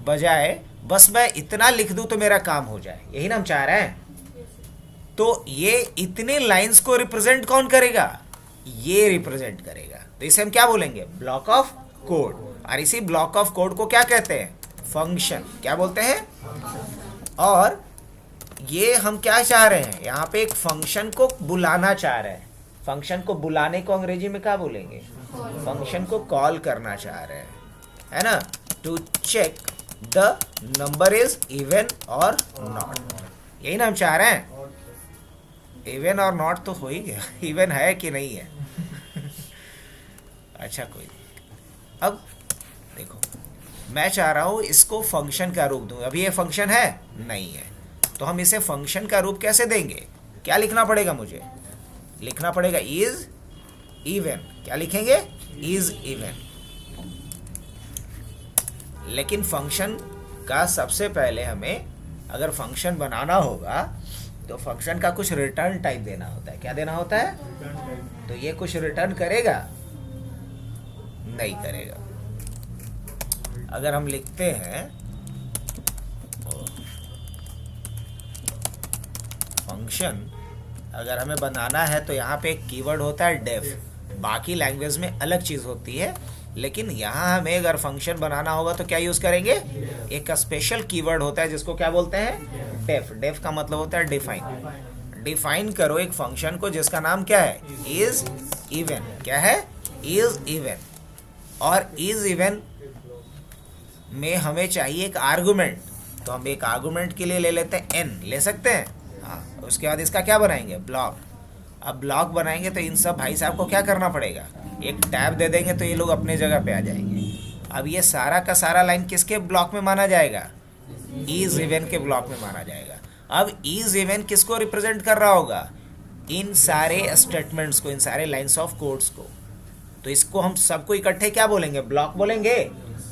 बजाय बस मैं इतना लिख दूं तो मेरा काम हो जाए, यही ना हम चाह रहे हैं। तो ये इतने लाइंस को रिप्रेजेंट कौन करेगा? ये रिप्रेजेंट करेगा। तो इसे हम क्या बोलेंगे? Block of code. और इसी ब्लॉक ऑफ कोड को क्या कहते हैं? फंक्शन। क्या बोलते हैं? और ये हम क्या चाह रहे हैं? यहाँ पे एक फंक्शन को बुलाना चाह रहे हैं। फंक्शन को बुलाने को अंग्रेजी में क्या बोलेंगे? फंक्शन को कॉल करना चाह रहे हैं, है ना? To check the number is even और नॉट, यही ना हम चाह रहे हैं। इवन और नॉट तो हो ही गया, इवन है कि नहीं है। अच्छा, कोई अब देखो, मैं चाह रहा हूं इसको फंक्शन का रूप दूं। अभी ये फंक्शन है नहीं है, तो हम इसे फंक्शन का रूप कैसे देंगे? क्या लिखना पड़ेगा? मुझे लिखना पड़ेगा इज इवन। क्या लिखेंगे? Is even. लेकिन फंक्शन का सबसे पहले हमें अगर फंक्शन बनाना होगा तो फंक्शन का कुछ रिटर्न टाइप देना होता है। क्या देना होता है? तो ये कुछ रिटर्न करेगा? नहीं करेगा। अगर हम लिखते हैं फंक्शन, अगर हमें बनाना है तो यहाँ पे एक कीवर्ड होता है डेफ। बाकी लैंग्वेज में अलग चीज़ होती है, लेकिन यहाँ हमें अगर फंक्शन बनाना होगा तो क्या यूज़ करेंगे? एक स्पेशल कीवर्ड होता है जिसको क्या बोलते हैं? डेफ। डेफ का मतलब होता है डिफाइन। डिफाइन करो एक फंक्शन को जिसका नाम क्या है? Is even. क्या है? Is even. और इज इवन में हमें चाहिए एक आर्गुमेंट, तो हम एक आर्गुमेंट के लिए ले लेते हैं एन, ले सकते हैं। हाँ, उसके बाद इसका क्या बनाएंगे? ब्लॉक। अब ब्लॉक बनाएंगे तो इन सब भाई साहब को क्या करना पड़ेगा? एक टैब दे देंगे तो ये लोग अपने जगह पे आ जाएंगे। अब ये सारा का सारा लाइन किसके ब्लॉक में माना जाएगा? इज इवन के ब्लॉक में माना जाएगा। अब इज इवन किसको रिप्रेजेंट कर रहा होगा? इन सारे स्टेटमेंट्स को, इन सारे लाइन्स ऑफ कोड्स को। तो इसको हम सबको इकट्ठे क्या बोलेंगे? ब्लॉक बोलेंगे।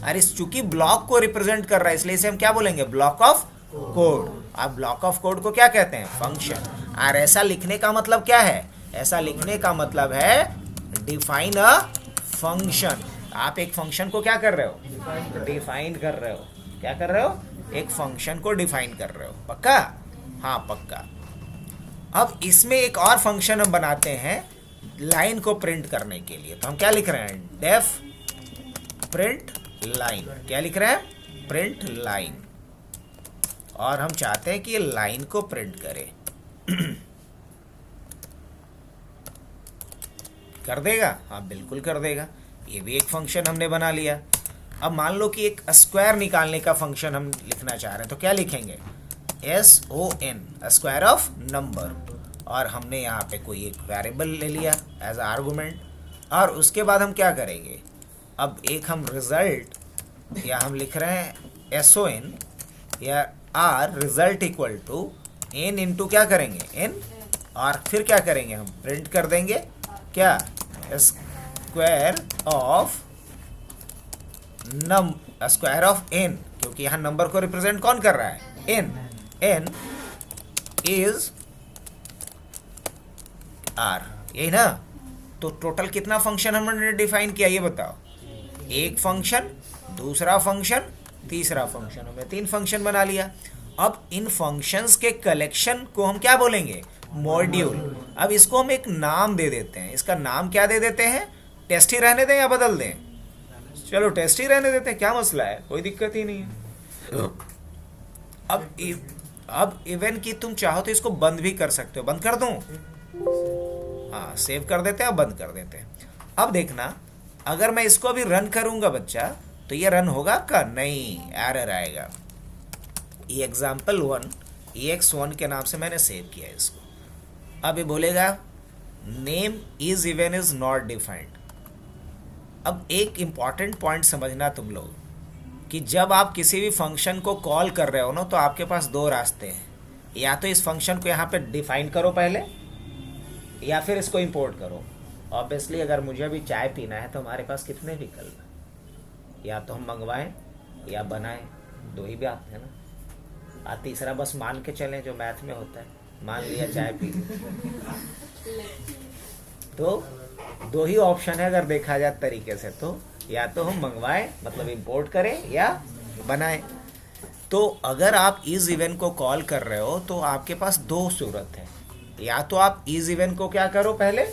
और इस चूंकि ब्लॉक को रिप्रेजेंट कर रहा है इसलिए इसे हम क्या बोलेंगे? Block of code. अब ब्लॉक ऑफ कोड को क्या कहते हैं? फंक्शन। और ऐसा लिखने का मतलब क्या है? ऐसा लिखने का मतलब है डिफाइन अ फंक्शन। आप एक फंक्शन को क्या कर रहे हो? डिफाइन कर रहे हो। क्या कर रहे हो? एक फंक्शन को डिफाइन कर रहे हो। पक्का? हाँ, पक्का। अब इसमें एक और फंक्शन हम बनाते हैं लाइन को प्रिंट करने के लिए। तो हम क्या लिख रहे हैं? Def print line. क्या लिख रहे हैं? Print line. और हम चाहते हैं कि ये लाइन को प्रिंट करे। कर देगा? हाँ, बिल्कुल कर देगा। ये भी एक फंक्शन हमने बना लिया। अब मान लो कि एक स्क्वायर निकालने का फंक्शन हम लिखना चाह रहे हैं, तो क्या लिखेंगे? SON, square of number. और हमने यहाँ पे कोई एक वेरिएबल ले लिया एज आर्गुमेंट। और उसके बाद हम क्या करेंगे? अब एक हम रिजल्ट, या हम लिख रहे हैं SON या R result equal to n into क्या करेंगे? n। और फिर क्या करेंगे? हम प्रिंट कर देंगे क्या? स्क्वायर ऑफ n, क्योंकि यहाँ नंबर को रिप्रेजेंट कौन कर रहा है? n। n इज r, यही ना? तो टोटल कितना फंक्शन हमने डिफाइन किया ये बताओ? एक फंक्शन, दूसरा फंक्शन, तीसरा फंक्शन। हमने 3 फंक्शन बना लिया। अब इन फंक्शंस के कलेक्शन को हम क्या बोलेंगे? मॉड्यूल। अब इसको हम एक नाम दे देते हैं। इसका नाम क्या दे देते हैं? टेस्ट ही रहने दें या बदल दें? चलो टेस्ट ही रहने देते हैं, क्या मसला है, कोई दिक्कत ही नहीं है। अब इवन की तुम चाहो तो इसको बंद भी कर सकते हो। बंद कर दूं? हाँ, सेव कर देते हैं, बंद कर देते हैं। अब देखना, अगर मैं इसको अभी रन करूंगा बच्चा, तो ये रन होगा आपका? नहीं, एरर आएगा। ये example1 ex1 के नाम से मैंने सेव किया है इसको। अब ये बोलेगा name is even is not defined. अब एक इंपॉर्टेंट पॉइंट समझना तुम लोग, कि जब आप किसी भी फंक्शन को कॉल कर रहे हो ना, तो आपके पास दो रास्ते हैं। या तो इस फंक्शन को यहाँ पे डिफाइन करो पहले, या फिर इसको इंपोर्ट करो। ऑब्वियसली अगर मुझे अभी चाय पीना है तो हमारे पास कितने विकल्प हैं, या तो हम मंगवाएं या बनाएं, दो ही बात है ना। और तीसरा बस मान के चलें, जो मैथ में होता है, मान लिया चाय पी ली। तो दो ही ऑप्शन है अगर देखा जाए तरीके से, तो या तो हम मंगवाएं मतलब इंपोर्ट करें, या बनाएं। तो अगर आप इज इवन को कॉल कर रहे हो तो आपके पास दो सूरत है। या तो आप इज इवन को क्या करो, पहले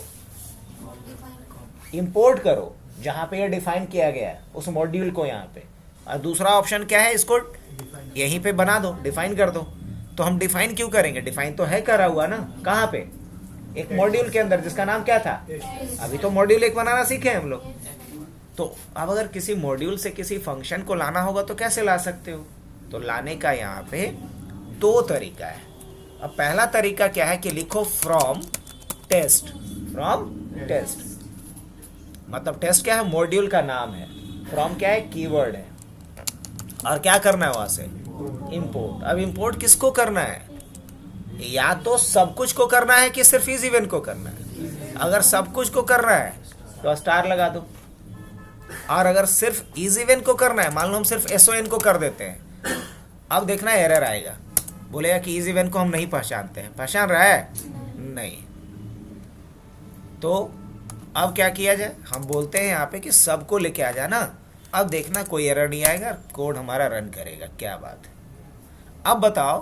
इंपोर्ट करो जहां पे ये डिफाइन किया गया है उस मॉड्यूल को यहाँ पे, और दूसरा ऑप्शन क्या है, इसको यहीं पे बना दो, डिफाइन कर दो। तो हम डिफाइन क्यों करेंगे, डिफाइन तो है करा हुआ ना, कहाँ पे, एक मॉड्यूल के अंदर जिसका नाम क्या था, अभी तो मॉड्यूल एक बनाना सीखे हम लोग। तो अब अगर किसी मॉड्यूल से किसी फंक्शन को लाना होगा तो कैसे ला सकते हो? तो लाने का यहाँ पे दो तरीका है। अब पहला तरीका क्या है कि लिखो फ्रॉम टेस्ट। फ्रॉम टेस्ट मतलब टेस्ट क्या है, मॉड्यूल का नाम है। फ्रॉम क्या है, कीवर्ड है। और क्या करना है वहां से, इंपोर्ट। अब इंपोर्ट किसको करना है, या तो सब कुछ को करना है कि सिर्फ इज इवन को करना है। अगर सब कुछ को करना है तो स्टार लगा दो, और अगर सिर्फ इज इवन को करना है, मान लो हम सिर्फ SON को कर देते हैं, अब देखना एरर आएगा, बोलेगा कि इज इवन को हम नहीं पहचानते हैं। पहचान रहा है? नहीं। तो अब क्या किया जाए, हम बोलते हैं यहाँ पे कि सबको लेके आ जाना। अब देखना कोई एरर नहीं आएगा, कोड हमारा रन करेगा। क्या बात है। अब बताओ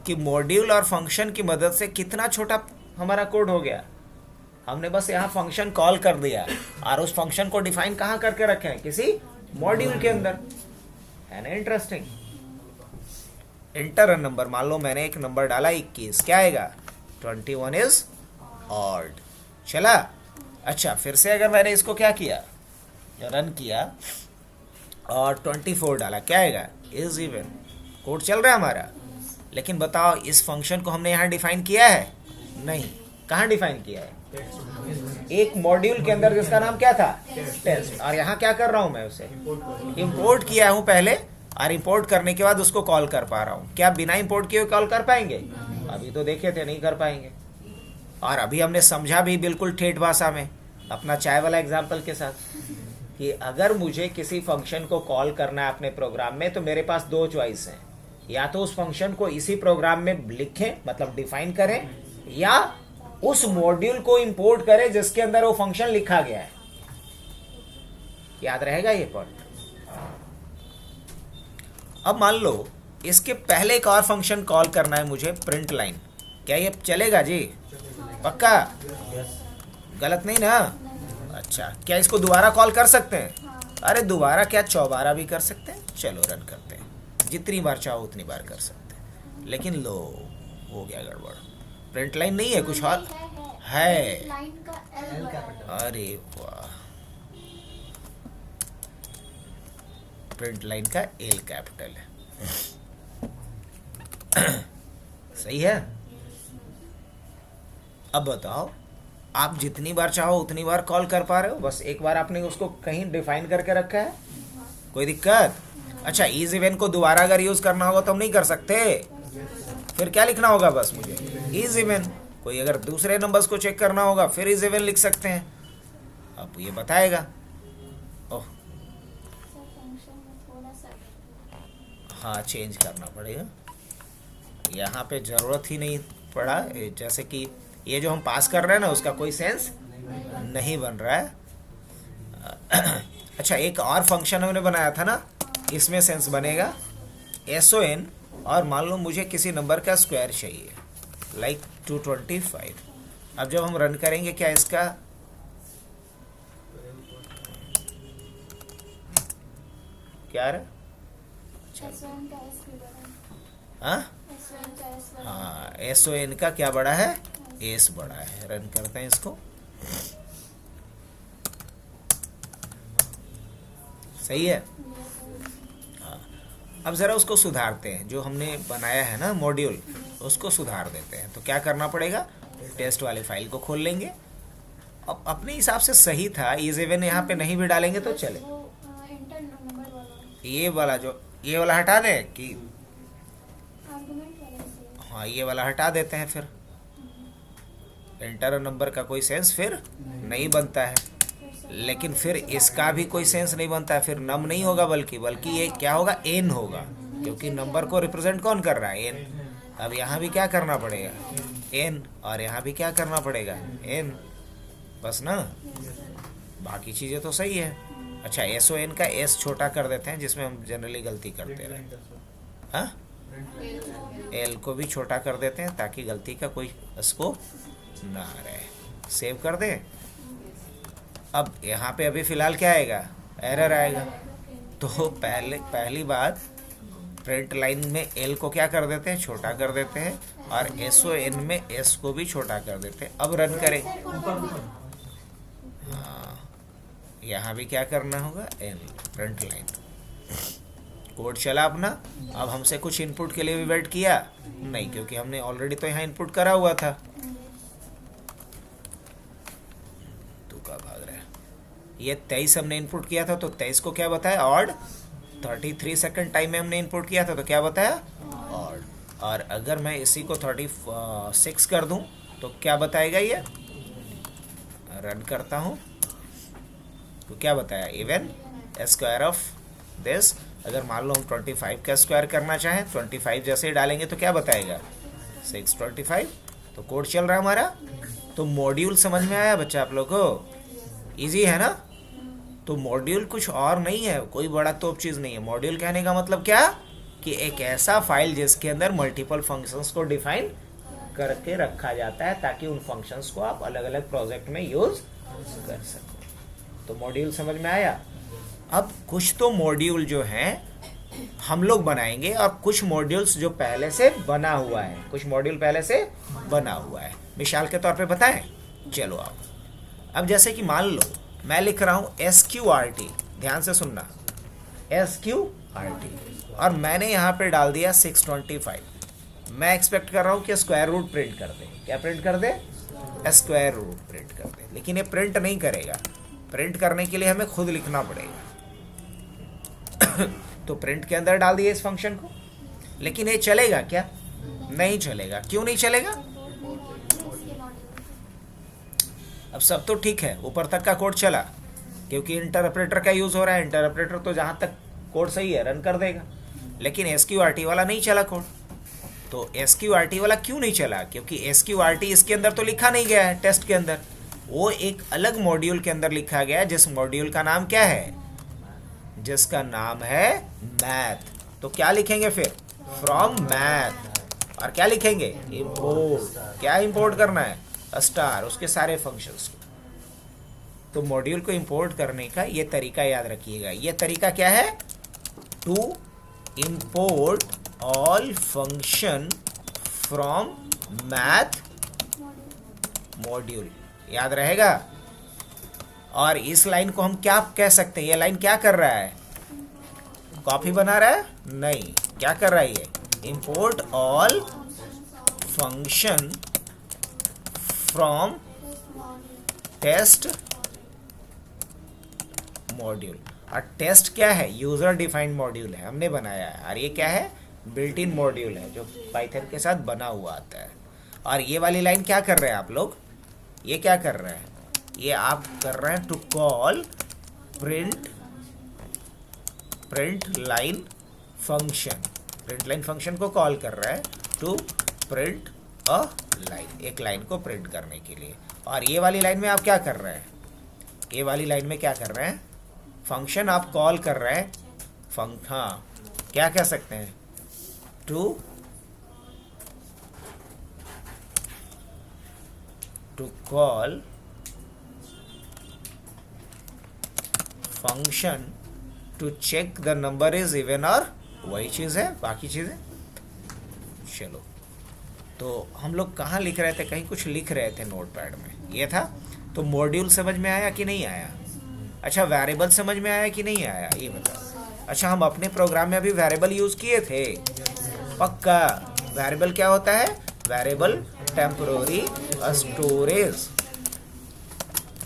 कि मॉड्यूल और फंक्शन की मदद से कितना छोटा हमारा कोड हो गया। हमने बस यहाँ फंक्शन कॉल कर दिया और उस फंक्शन को डिफाइन कहाँ करके रखे हैं, किसी मॉड्यूल के अंदर। है ना इंटरेस्टिंग। इंटर नंबर, मान लो मैंने एक नंबर डाला 21, क्या आएगा, 21 इज ऑड। चला। अच्छा, फिर से अगर मैंने इसको क्या किया, रन किया और 24 डाला, क्या आएगा, इज इवन। कोड चल रहा है हमारा। लेकिन बताओ इस फंक्शन को हमने यहाँ डिफाइन किया है? नहीं। कहाँ डिफाइन किया है, एक मॉड्यूल के अंदर जिसका नाम क्या था, टेस्ट। और यहाँ क्या कर रहा हूँ मैं, उसे इंपोर्ट किया हूँ पहले, और इंपोर्ट करने के बाद उसको कॉल कर पा रहा हूँ। क्या बिना इंपोर्ट किए कॉल कर पाएंगे? अभी तो देखे थे नहीं कर पाएंगे। और अभी हमने समझा भी बिल्कुल ठेठ भाषा में, अपना चाय वाला एग्जाम्पल के साथ, कि अगर मुझे किसी फंक्शन को कॉल करना है अपने प्रोग्राम में, तो मेरे पास दो चॉइस हैं। या तो उस फंक्शन को इसी प्रोग्राम में लिखें मतलब डिफाइन करें, या उस मॉड्यूल को इंपोर्ट करें जिसके अंदर वो फंक्शन लिखा गया है। याद रहेगा ये पॉइंट। अब मान लो इसके पहले एक और फंक्शन कॉल करना है मुझे, प्रिंट लाइन। क्या ये चलेगा जी? पक्का? गलत नहीं ना? अच्छा, क्या इसको दोबारा कॉल कर सकते हैं? अरे दोबारा क्या, चौबारा भी कर सकते हैं। चलो रन करते हैं, जितनी बार चाहो उतनी बार कर सकते हैं। लेकिन लो, हो गया गड़बड़। प्रिंट लाइन नहीं है, कुछ और है। अरे वाह, प्रिंट लाइन का एल कैपिटल है। सही है। अब बताओ, आप जितनी बार चाहो उतनी बार कॉल कर पा रहे हो, बस एक बार आपने उसको कहीं डिफाइन करके रखा है, कोई दिक्कत? अच्छा, इज इवन को दोबारा अगर यूज करना होगा तो हम नहीं कर सकते। फिर क्या लिखना होगा, बस मुझे इज इवन। कोई अगर दूसरे नंबर्स को चेक करना होगा फिर इज इवन लिख सकते हैं। अब ये बताएगा। ओह हाँ, चेंज करना पड़ेगा। यहाँ पे ज़रूरत ही नहीं पड़ा, जैसे कि ये जो हम पास कर रहे हैं ना, उसका कोई सेंस नहीं बन रहा है। अच्छा, एक और फंक्शन हमने बनाया था ना, इसमें सेंस बनेगा। SON, और मान लो मुझे किसी नंबर का स्क्वायर चाहिए, लाइक 225। अब जब हम रन करेंगे, क्या इसका क्या आ रहा है? S1 का S भी बड़ा है। हाँ S1 का S बड़ा है। हाँ, SON का क्या बड़ा है? एस बड़ा है। रन करते हैं इसको। सही है। हाँ, अब ज़रा उसको सुधारते हैं, जो हमने बनाया है ना मॉड्यूल, उसको सुधार देते हैं। तो क्या करना पड़ेगा? टेस्ट वाली फाइल को खोल लेंगे। अब अपने हिसाब से सही था, E7 यहाँ पे नहीं भी डालेंगे तो चले। वो इंटर नंबर वाला ये वाला हटा दें कि? आर्गुमेंट वाला से। हाँ, ये वाला हटा देते हैं। फिर एंटर नंबर का कोई सेंस फिर नहीं बनता है। लेकिन फिर इसका भी कोई सेंस नहीं बनता है। फिर नम नहीं होगा, बल्कि ये क्या होगा? एन होगा, क्योंकि नंबर को रिप्रेजेंट कौन कर रहा है? एन। अब यहाँ भी क्या करना पड़ेगा? एन। और यहाँ भी क्या करना पड़ेगा? एन। बस ना, बाकी चीज़ें तो सही है। अच्छा, SON का एस छोटा कर देते हैं, जिसमें हम जनरली गलती करते रहे। हाँ, एल को भी छोटा कर देते हैं ताकि गलती का कोई स्कोप ना रहे। सेव कर दें। अब यहाँ पे अभी फ़िलहाल क्या आएगा? एरर आएगा। तो पहली बात, प्रिंट लाइन में एल को क्या कर देते हैं? छोटा कर देते हैं। और SON में एस को भी छोटा कर देते हैं। अब रन करें। हाँ, यहाँ भी क्या करना होगा? L print line. कोड चला अपना। अब हमसे कुछ इनपुट के लिए भी वेट किया नहीं, क्योंकि हमने ऑलरेडी तो यहाँ इनपुट करा हुआ था। तू का भाग रहा है? ये 23 हमने इनपुट किया था, तो 23 को क्या बताया? ऑड। 33 सेकंड टाइम में हमने इनपुट किया था, तो क्या बताया? ऑड। और अगर मैं इसी को 36 कर दूं तो क्या बताएगा ये? रन करता हूं तो क्या बताया? Even square of this. अगर मान लो हम 25 का स्क्वायर करना चाहें, 25 जैसे ही डालेंगे तो क्या बताएगा? 625। तो कोड चल रहा है हमारा। तो मॉड्यूल समझ में आया बच्चा आप लोग को? इजी है ना? तो मॉड्यूल कुछ और नहीं है, कोई बड़ा तोप चीज़ नहीं है। मॉड्यूल कहने का मतलब क्या? कि एक ऐसा फाइल जिसके अंदर मल्टीपल फंक्शंस को डिफाइन करके रखा जाता है, ताकि उन फंक्शंस को आप अलग अलग प्रोजेक्ट में यूज कर सको। तो मॉड्यूल समझ में आया। अब कुछ तो मॉड्यूल जो हैं हम लोग बनाएंगे, और कुछ मॉड्यूल्स जो पहले से बना हुआ है, कुछ मॉड्यूल पहले से बना हुआ है। मिसाल के तौर पे बताएं? चलो आओ। अब जैसे कि मान लो मैं लिख रहा हूँ SQRT, ध्यान से सुनना, SQRT, और मैंने यहाँ पे डाल दिया 625। मैं एक्सपेक्ट कर रहा हूँ कि स्क्वायर रूट प्रिंट कर दे। क्या प्रिंट कर दे? स्क्वायर रूट प्रिंट कर दे। लेकिन ये प्रिंट नहीं करेगा। प्रिंट करने के लिए हमें खुद लिखना पड़ेगा। तो प्रिंट के अंदर डाल दिए इस फंक्शन को। लेकिन ये चलेगा क्या? नहीं चलेगा। क्यों नहीं चलेगा? अब सब तो ठीक है, ऊपर तक का कोड चला, क्योंकि इंटरप्रेटर का यूज़ हो रहा है। इंटरप्रेटर तो जहाँ तक कोड सही है रन कर देगा। लेकिन SQRT वाला नहीं चला कोड। तो SQRT वाला क्यों नहीं चला? क्योंकि SQRT इसके अंदर तो लिखा नहीं गया है टेस्ट के अंदर। वो एक अलग मॉड्यूल के अंदर लिखा गया है, जिस मॉड्यूल का नाम क्या है? जिसका नाम है मैथ। तो क्या लिखेंगे फिर? From math. और क्या लिखेंगे? इंपोर्ट। क्या इंपोर्ट करना है? स्टार, उसके सारे फंक्शंस को। तो मॉड्यूल को इंपोर्ट करने का ये तरीका याद रखिएगा। ये तरीका क्या है? To import all function from math module. याद रहेगा। और इस लाइन को हम क्या कह सकते हैं? ये लाइन क्या कर रहा है? कॉपी बना रहा है? नहीं, क्या कर रहा है ये? Import all function from test module. और टेस्ट क्या है? यूजर डिफाइंड मॉड्यूल है, हमने बनाया है। और ये क्या है? बिल्ट इन मॉड्यूल है, जो पाइथन के साथ बना हुआ आता है। और ये वाली लाइन क्या कर रहे हैं आप लोग? ये क्या कर रहे हैं? ये आप कर रहे हैं to call print line function. Print line function को कॉल कर रहा है टू प्रिंट अ लाइन, एक लाइन को प्रिंट करने के लिए। और ये वाली लाइन में आप क्या कर रहे हैं? ये वाली लाइन में क्या कर रहे हैं? फंक्शन आप कॉल कर रहे हैं। हाँ, क्या कह सकते हैं? To call function to check the number is even और वही चीज़ है, बाकी चीज़ें। चलो, तो हम लोग कहाँ लिख रहे थे, कहीं कुछ लिख रहे थे नोटपैड में, ये था। तो मॉड्यूल समझ में आया कि नहीं आया? अच्छा, वेरिएबल समझ में आया कि नहीं आया, ये बताओ। अच्छा, हम अपने प्रोग्राम में अभी वेरिएबल यूज़ किए थे, पक्का। वेरिएबल क्या होता है? वेरिएबल टेम्पोररी स्टोरेज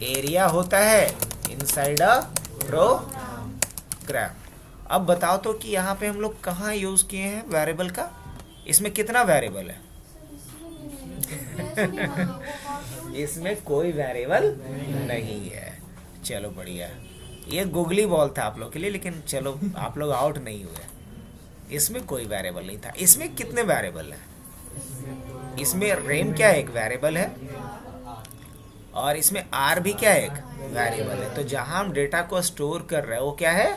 एरिया होता है इनसाइड अ प्रोग्राम। अब बताओ तो कि यहाँ पे हम लोग कहाँ यूज़ किए हैं वेरिएबल का? इसमें कितना वेरिएबल है? इसमें कोई वेरिएबल नहीं है। चलो बढ़िया, ये गुगली बॉल था आप लोग के लिए, लेकिन चलो आप लोग आउट नहीं हुए। इसमें कोई वेरिएबल नहीं था। इसमें कितने वेरिएबल है? इसमें रेम क्या एक वेरिएबल है, और इसमें आर भी क्या एक वेरिएबल है। तो जहां हम डेटा को स्टोर कर रहे हैं वो क्या है?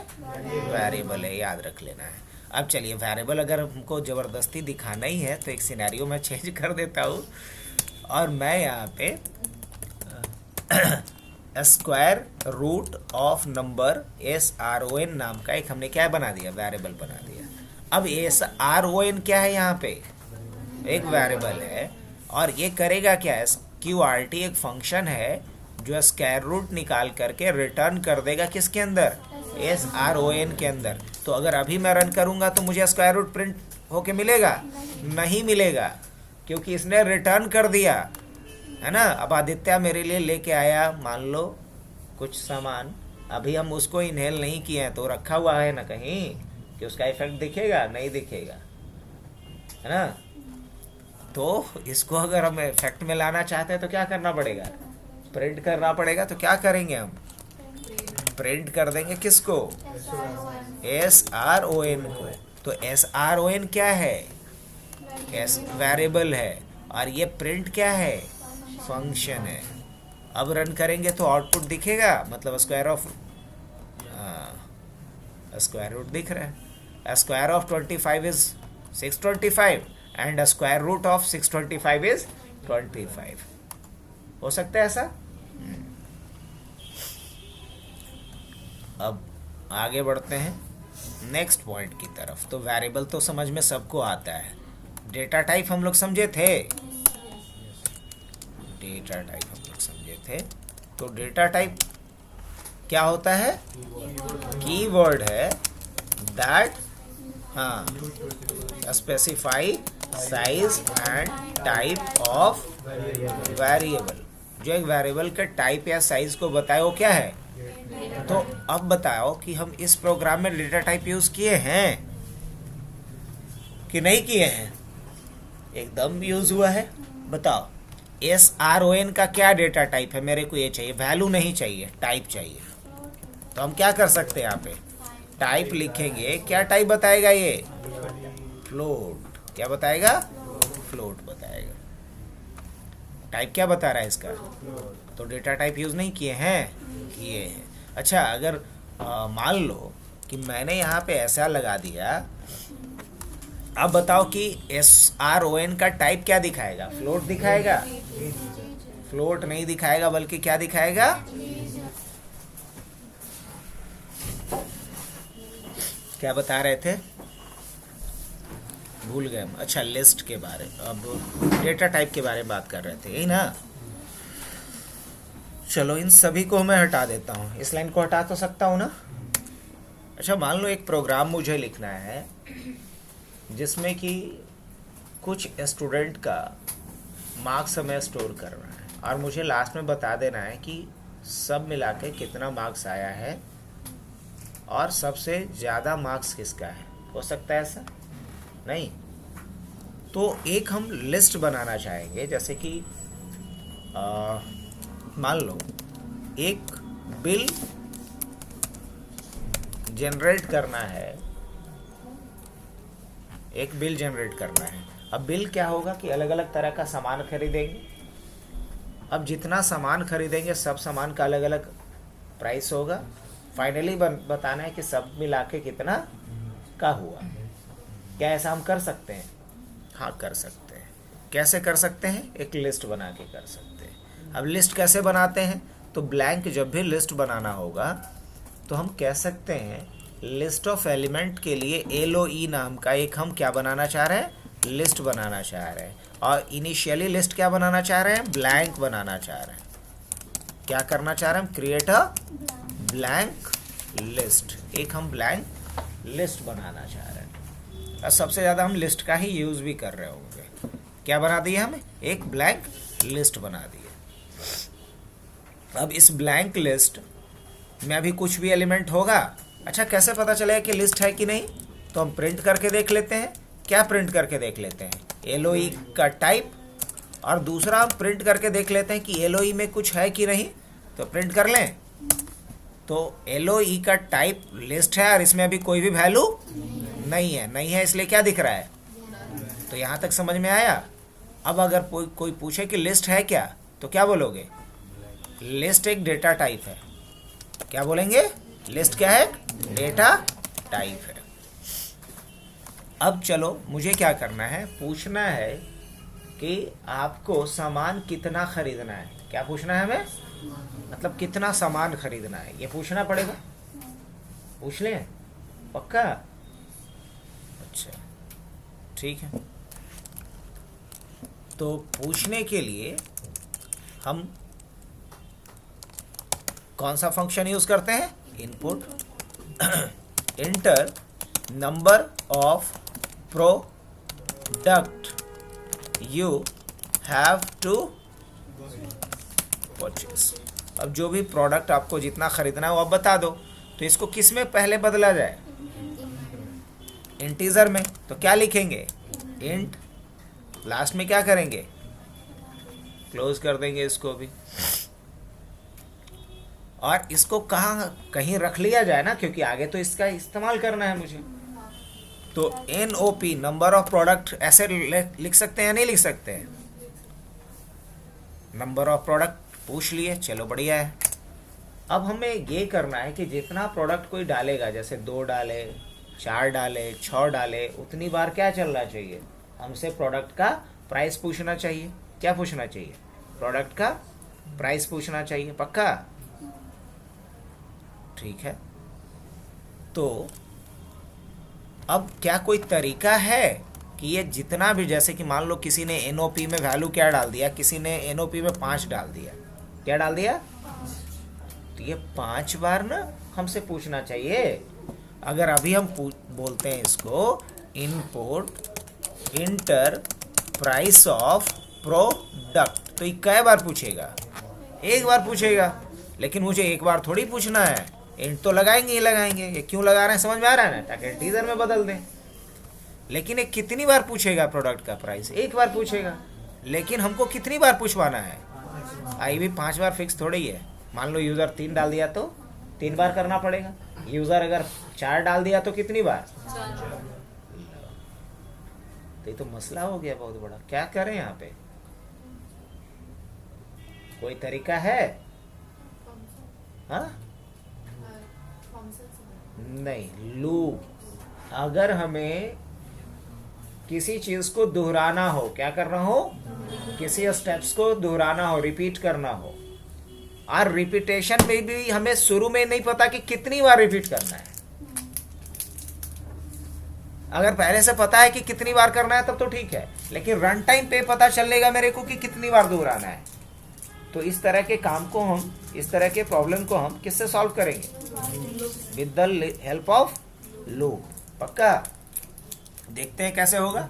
वेरिएबल है, याद रख लेना है। अब चलिए, वेरिएबल अगर हमको ज़बरदस्ती दिखाना ही है तो एक सिनेरियो मैं चेंज कर देता हूँ, और मैं यहाँ पे square root of number SRON नाम का एक हमने क्या बना दिया? वेरिएबल बना दिया। अब SRON क्या है? यहाँ पे एक वेरिएबल है, और ये करेगा क्या है? QRT एक फंक्शन है जो स्क्वायर रूट निकाल करके रिटर्न कर देगा किसके अंदर? SRON के अंदर। तो अगर अभी मैं रन करूंगा तो मुझे स्क्वायर रूट प्रिंट होके मिलेगा? नहीं मिलेगा, क्योंकि इसने रिटर्न कर दिया है ना। अब आदित्य मेरे लिए लेके आया, मान लो कुछ सामान, अभी हम उसको इनहेल नहीं किए हैं, तो रखा हुआ है ना कहीं, कि उसका इफेक्ट दिखेगा? नहीं दिखेगा, है ना। तो इसको अगर हम इफेक्ट में लाना चाहते हैं तो क्या करना पड़ेगा? प्रिंट करना पड़ेगा। तो क्या करेंगे हम? प्रिंट कर देंगे किसको? SRON को। तो SRON क्या है? वेरिएबल है, और ये प्रिंट क्या है? फंक्शन है। अब रन करेंगे तो आउटपुट दिखेगा, मतलब स्क्वायर रूट दिख रहा है। Square of 25 is 625 and square root of 625 is 25। हो सकता है ऐसा? अब आगे बढ़ते हैं नेक्स्ट पॉइंट की तरफ। तो वेरिएबल तो समझ में सबको आता है। डेटा टाइप हम लोग समझे थे, डेटा टाइप हम लोग समझे थे। तो डेटा टाइप क्या होता है? कीवर्ड है that specify size and type of variable. जो एक वेरिएबल के टाइप या साइज को बताए वो क्या है? तो अब बताओ कि हम इस प्रोग्राम में डेटा टाइप यूज किए हैं कि नहीं किए हैं? एकदम यूज हुआ है। बताओ, SRON का क्या डेटा टाइप है? मेरे को ये चाहिए, वैल्यू नहीं चाहिए, टाइप चाहिए। तो हम क्या कर सकते हैं? यहाँ पे टाइप लिखेंगे। क्या टाइप बताएगा ये? फ्लोट। क्या बताएगा? फ्लोट बताएगा। टाइप क्या बता रहा है इसका? तो डेटा टाइप यूज नहीं किए हैं? किए हैं। अच्छा, अगर मान लो कि मैंने यहाँ पे ऐसा लगा दिया, अब बताओ कि SRON का टाइप क्या दिखाएगा? फ्लोट दिखाएगा? फ्लोट नहीं दिखाएगा, बल्कि क्या दिखाएगा? क्या बता रहे थे? भूल गए हम। अच्छा, लिस्ट के बारे, अब डेटा टाइप के बारे में बात कर रहे थे, यही ना। चलो, इन सभी को मैं हटा देता हूँ। इस लाइन को हटा तो सकता हूँ ना। अच्छा, मान लो एक प्रोग्राम मुझे लिखना है जिसमें कि कुछ स्टूडेंट का मार्क्स हमें स्टोर करना है, और मुझे लास्ट में बता देना है कि सब मिला के कितना मार्क्स आया है और सबसे ज़्यादा मार्क्स किसका है। हो सकता है ऐसा? नहीं। तो एक हम लिस्ट बनाना चाहेंगे, जैसे कि मान लो एक बिल जनरेट करना है, एक बिल जनरेट करना है। अब बिल क्या होगा कि अलग अलग तरह का सामान खरीदेंगे। अब जितना सामान खरीदेंगे सब सामान का अलग अलग प्राइस होगा। फाइनली बताना है कि सब मिला के कितना का हुआ। क्या ऐसा हम कर सकते हैं? हाँ, कर सकते हैं। कैसे कर सकते हैं? एक लिस्ट बना के कर सकते हैं। अब लिस्ट कैसे बनाते हैं? तो ब्लैंक जब भी लिस्ट बनाना होगा तो हम कह सकते हैं लिस्ट ऑफ एलिमेंट के लिए LOE नाम का एक हम क्या बनाना चाह रहे हैं, लिस्ट बनाना चाह रहे हैं। और इनिशियली लिस्ट क्या बनाना चाह रहे हैं, ब्लैंक बनाना चाह रहे हैं। क्या करना चाह रहे हैं हम, क्रिएट अ ब्लैंक लिस्ट, एक हम ब्लैंक लिस्ट बनाना चाह रहे हैं। और सबसे ज़्यादा हम लिस्ट का ही यूज़ भी कर रहे होंगे। क्या बना दिए हम, एक ब्लैंक लिस्ट बना दिए। अब इस ब्लैंक लिस्ट में अभी कुछ भी एलिमेंट होगा। अच्छा, कैसे पता चलेगा कि लिस्ट है कि नहीं, तो हम प्रिंट करके देख लेते हैं। क्या प्रिंट करके देख लेते हैं, LOE का टाइप, और दूसरा हम प्रिंट करके देख लेते हैं कि LOE में कुछ है कि नहीं। तो प्रिंट कर लें, तो LOE का टाइप लिस्ट है और इसमें अभी कोई भी वैल्यू नहीं है, इसलिए क्या दिख रहा है। तो यहाँ तक समझ में आया। अब अगर कोई पूछे कि लिस्ट है क्या, तो क्या बोलोगे, लिस्ट एक डेटा टाइप है। क्या बोलेंगे, लिस्ट क्या है, डेटा टाइप है। अब चलो, मुझे क्या करना है, पूछना है कि आपको सामान कितना खरीदना है। क्या पूछना है हमें, मतलब कितना सामान खरीदना है, ये पूछना पड़ेगा। पूछ लें, पक्का। अच्छा, ठीक है। तो पूछने के लिए हम कौन सा फंक्शन यूज करते हैं, input enter number of product you have to purchase. अब जो भी प्रोडक्ट आपको जितना खरीदना है वो आप बता दो। तो इसको किस में पहले बदला जाए, इंटीजर में। तो क्या लिखेंगे, इंट, लास्ट में क्या करेंगे, क्लोज कर देंगे इसको भी। और इसको कहीं रख लिया जाए ना, क्योंकि आगे तो इसका इस्तेमाल करना है मुझे। तो NOP नंबर ऑफ प्रोडक्ट ऐसे लिख सकते हैं या नहीं लिख सकते हैं, नंबर ऑफ प्रोडक्ट पूछ लिए, चलो बढ़िया है। अब हमें ये करना है कि जितना प्रोडक्ट कोई डालेगा, जैसे 2 डाले, 4 डाले, 6 डाले, उतनी बार क्या चलना चाहिए, हमसे प्रोडक्ट का प्राइस पूछना चाहिए। क्या पूछना चाहिए, प्रोडक्ट का प्राइस पूछना चाहिए, पक्का। ठीक है। तो अब क्या कोई तरीका है कि ये जितना भी, जैसे कि मान लो किसी ने NOP में वैल्यू क्या डाल दिया, किसी ने NOP में 5 डाल दिया, क्या डाल दिया, तो ये 5 बार ना हमसे पूछना चाहिए। अगर अभी हम बोलते हैं इसको input inter price of product, तो ये कै बार पूछेगा, एक बार पूछेगा। लेकिन मुझे एक बार थोड़ी पूछना है, इंट तो लगाएंगे ही लगाएंगे। ये क्यों लगा रहे हैं समझ में आ रहा है ना, ताकि इंटीजर में बदल दें। लेकिन ये कितनी बार पूछेगा प्रोडक्ट का प्राइस, एक बार पूछेगा। लेकिन हमको कितनी बार पूछवाना है, आई भी 5 बार फिक्स थोड़ी ही है। मान लो यूज़र 3 डाल दिया तो 3 बार करना पड़ेगा। यूज़र अगर 4 डाल दिया तो कितनी बार, तो ये तो मसला हो गया बहुत बड़ा। क्या करें यहाँ पे, कोई तरीका है, हाँ नहीं, लूप। अगर हमें किसी चीज को दोहराना हो, क्या करना हो, किसी स्टेप्स को दोहराना हो, रिपीट करना हो, और रिपीटेशन में भी हमें शुरू में नहीं पता कि कितनी बार रिपीट करना है। अगर पहले से पता है कि कितनी बार करना है तब तो ठीक है, लेकिन रन टाइम पे पता चलेगा मेरे को कि कितनी बार दोहराना है। तो इस तरह के काम को हम, इस तरह के प्रॉब्लम को हम किससे सॉल्व करेंगे, with the help of loop. पक्का, देखते हैं कैसे होगा।